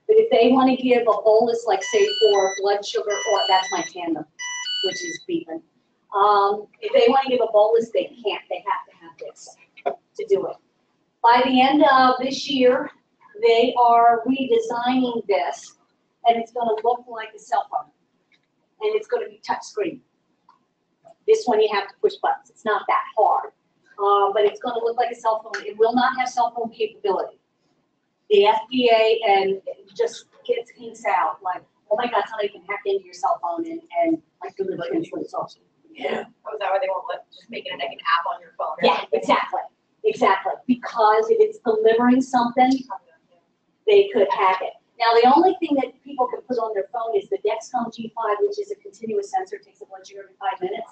But if they want to give a bolus, like say for blood sugar, or that's my tandem, which is beeping. If they want to give a bolus, they can't. They have to have this to do it. By the end of this year, they are redesigning this, and it's going to look like a cell phone, and it's going to be touch screen. This one you have to push buttons. It's not that hard, but it's going to look like a cell phone. It will not have cell phone capability. The FDA and just gets kinks out like, oh my God, somebody can hack into your cell phone and like deliver insulin. Yeah. Oh, is that why they won't let just make it like an app on your phone? Yeah, exactly, exactly. Because if it's delivering something, they could hack it. Now, the only thing that people can put on their phone is the Dexcom G5, which is a continuous sensor, takes a blood sugar every 5 minutes,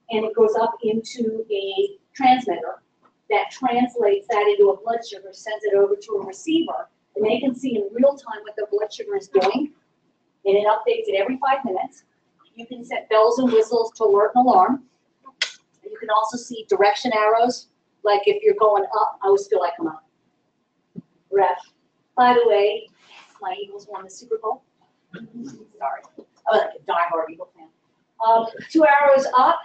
and it goes up into a transmitter that translates that into a blood sugar, sends it over to a receiver, and they can see in real time what their blood sugar is doing, and it updates it every 5 minutes. You can set bells and whistles to alert and alarm. You can also see direction arrows, like if you're going up, I always feel like I'm up. Ref. By the way, my Eagles won the Super Bowl. Sorry. I'm like a diehard Eagle fan. 2 arrows up,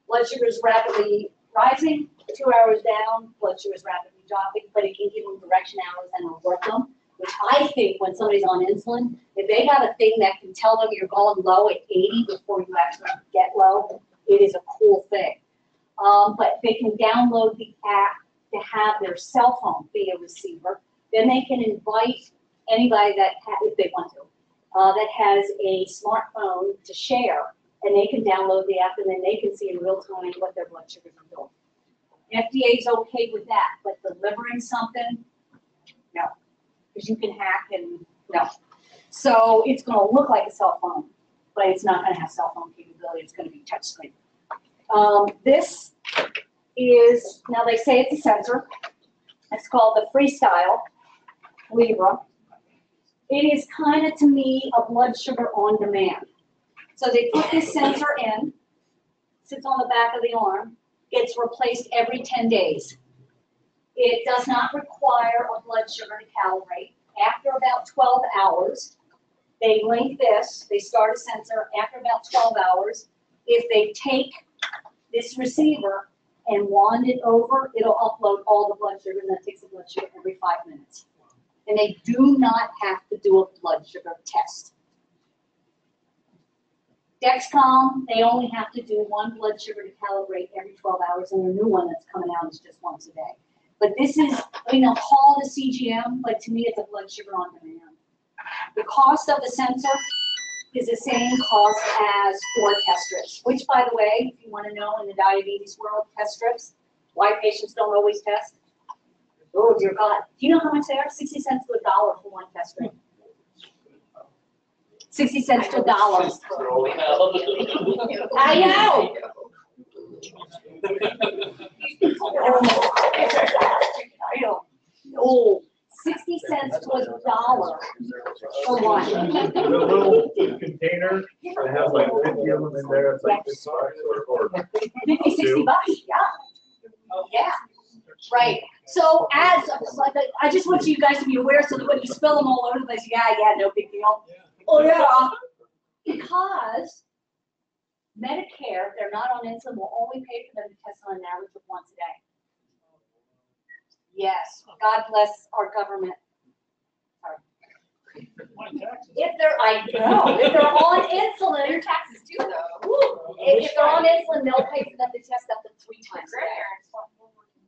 blood sugar is rapidly rising. 2 hours down, blood sugar is rapidly dropping, but it can give them direction arrows and alert them, which I think when somebody's on insulin, if they got a thing that can tell them you're going low at 80 before you actually get low, it is a cool thing. But they can download the app to have their cell phone be a receiver. Then they can invite anybody that, if they want to, that has a smartphone to share, and they can download the app, and then they can see in real time what their blood sugars are doing. FDA is okay with that, but delivering something, no, because you can hack and no. So it's going to look like a cell phone, but it's not going to have cell phone capability. It's going to be touchscreen. This is, now they say it's a sensor. It's called the Freestyle Libra. It is kind of, to me, a blood sugar on demand. So they put this sensor in, sits on the back of the arm. It's replaced every 10 days. It does not require a blood sugar to calibrate. After about 12 hours, they link this, they start a sensor. After about 12 hours, if they take this receiver and wand it over, it'll upload all the blood sugar, and that takes the blood sugar every 5 minutes. And they do not have to do a blood sugar test. Dexcom, they only have to do 1 blood sugar to calibrate every 12 hours, and the new one that's coming out is just once a day. But this is, I mean, they'll call it a CGM, but to me it's a blood sugar on demand. The cost of the sensor is the same cost as 4 test strips, which, by the way, if you want to know in the diabetes world, test strips, why patients don't always test. Oh, dear God. Do you know how much they are? 60 cents to $1 for 1 test strip. 60 cents to $1. I know. Oh, 60 cents to $1 for 1. The little container that has like 50 of them in there, it's like this size or 50, 60 bucks, yeah. Yeah, right. So as, I just want you guys to be aware so that when you spill them all over the place, yeah, no big deal. Oh yeah, because Medicare, they're not on insulin, will only pay for them to test on an average of once a day. Yes, God bless our government. Sorry. My taxes. If they're, I know, if they're on insulin, Their taxes too, though. woo, if they're on insulin, they'll pay for them to test up to 3 times a day. Grandparents.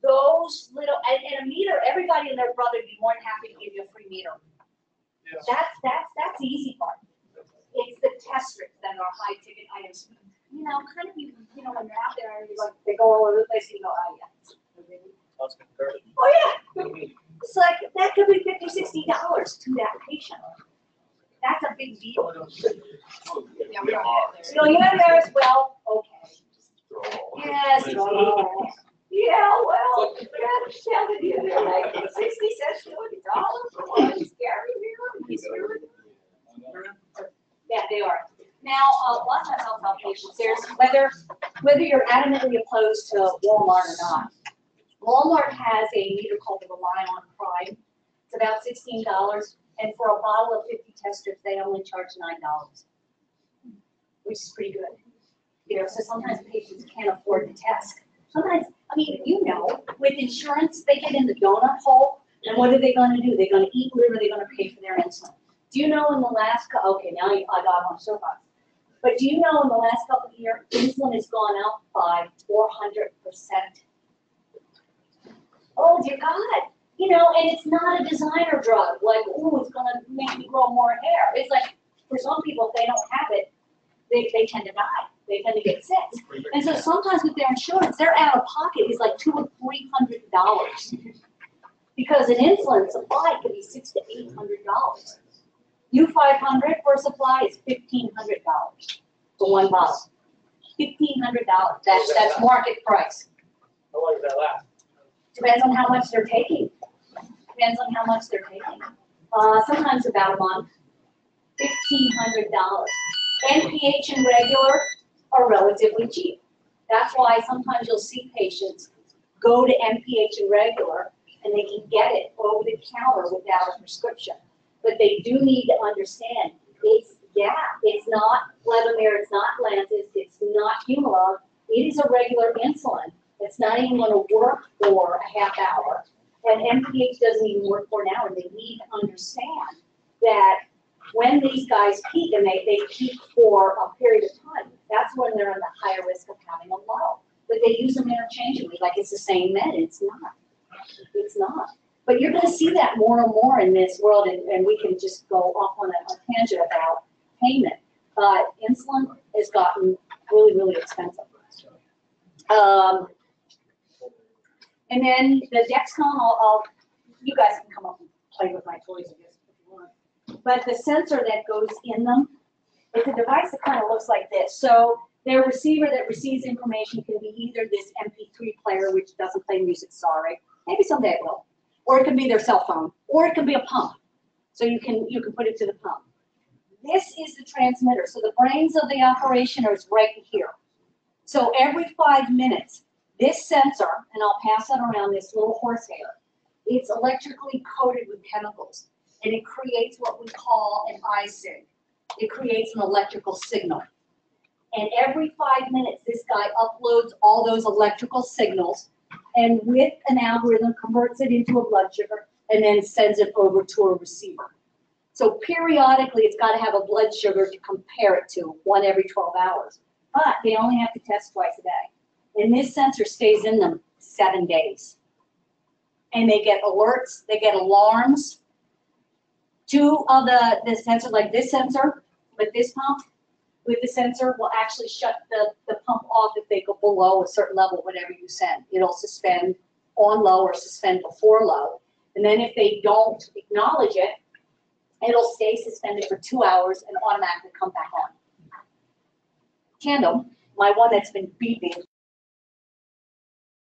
Those little, and a meter, everybody and their brother would be more than happy to give you a free meter. Yeah. That's the easy part. It's the test strips that are high ticket items. You know, kind of, you know, when they're out there and you're like, they go all over the place, you go, oh yeah. Oh yeah. It's like, that could be $50, $60 to that patient. That's a big deal. Yeah, we don't get So you have there as well, okay. Yes, well, yeah, well, yeah, telling you, they're like 60 cents to $20 for one scary meal. Yeah, they are. Now, a lot of times I'll tell patients, there's whether you're adamantly opposed to Walmart or not. Walmart has a meter called the Rely on Prime. It's about $16, and for a bottle of 50 test strips, they only charge $9, which is pretty good. You know, so sometimes patients can't afford the test. Sometimes, I mean, you know, with insurance, they get in the donut hole, and what are they going to do? They're going to eat liver, they're going to pay for their insulin. Do you know in the last, okay, now I got on soapbox. But do you know in the last couple of years, insulin has gone up by 400%? Oh dear God. You know, and it's not a designer drug, like, oh, it's gonna make me grow more hair. It's like, for some people, if they don't have it, they tend to die. They tend to get sick. And so sometimes with their insurance, their out of pocket is like $200 or $300. Because an insulin supply could be $600 to $800. U500 for a supply is $1,500 for one bottle. $1,500. That's market price. How long does that last? Depends on how much they're taking. Depends on how much they're taking. Sometimes about a month. $1,500. NPH and regular are relatively cheap. That's why sometimes you'll see patients go to NPH and regular and they can get it over the counter without a prescription. But they do need to understand, it's not Levemir, it's not Lantus, it's not Humalog, it is a regular insulin. It's not even going to work for a half hour. And NPH doesn't even work for an hour. They need to understand that when these guys peak, and they peak for a period of time, that's when they're in the higher risk of having a low. But they use them interchangeably, like it's the same med. It's not. It's not. But you're going to see that more and more in this world, and we can just go off on a tangent about payment. Insulin has gotten really, really expensive. And then the Dexcom, you guys can come up and play with my toys, I guess, if you want. But the sensor that goes in them, it's a device that kind of looks like this. So their receiver that receives information can be either this MP3 player, which doesn't play music, sorry. Maybe someday it will. Or it can be their cell phone. Or it can be a pump. So you can put it to the pump. This is the transmitter. So the brains of the operation is right here. So every 5 minutes, this sensor, and I'll pass it around, this little horsehair, it's electrically coated with chemicals, and it creates what we call an iSig. It creates an electrical signal. And every 5 minutes, this guy uploads all those electrical signals, and with an algorithm, converts it into a blood sugar, and then sends it over to a receiver. So periodically, it's got to have a blood sugar to compare it to, one every 12 hours. But they only have to test twice a day. And this sensor stays in them 7 days. And they get alerts, they get alarms. Two of the sensor, like this sensor with this pump, with the sensor will actually shut the pump off if they go below a certain level, whatever you send. It'll suspend on low or suspend before low. And then if they don't acknowledge it, it'll stay suspended for 2 hours and automatically come back on. Tandem, my one that's been beeping,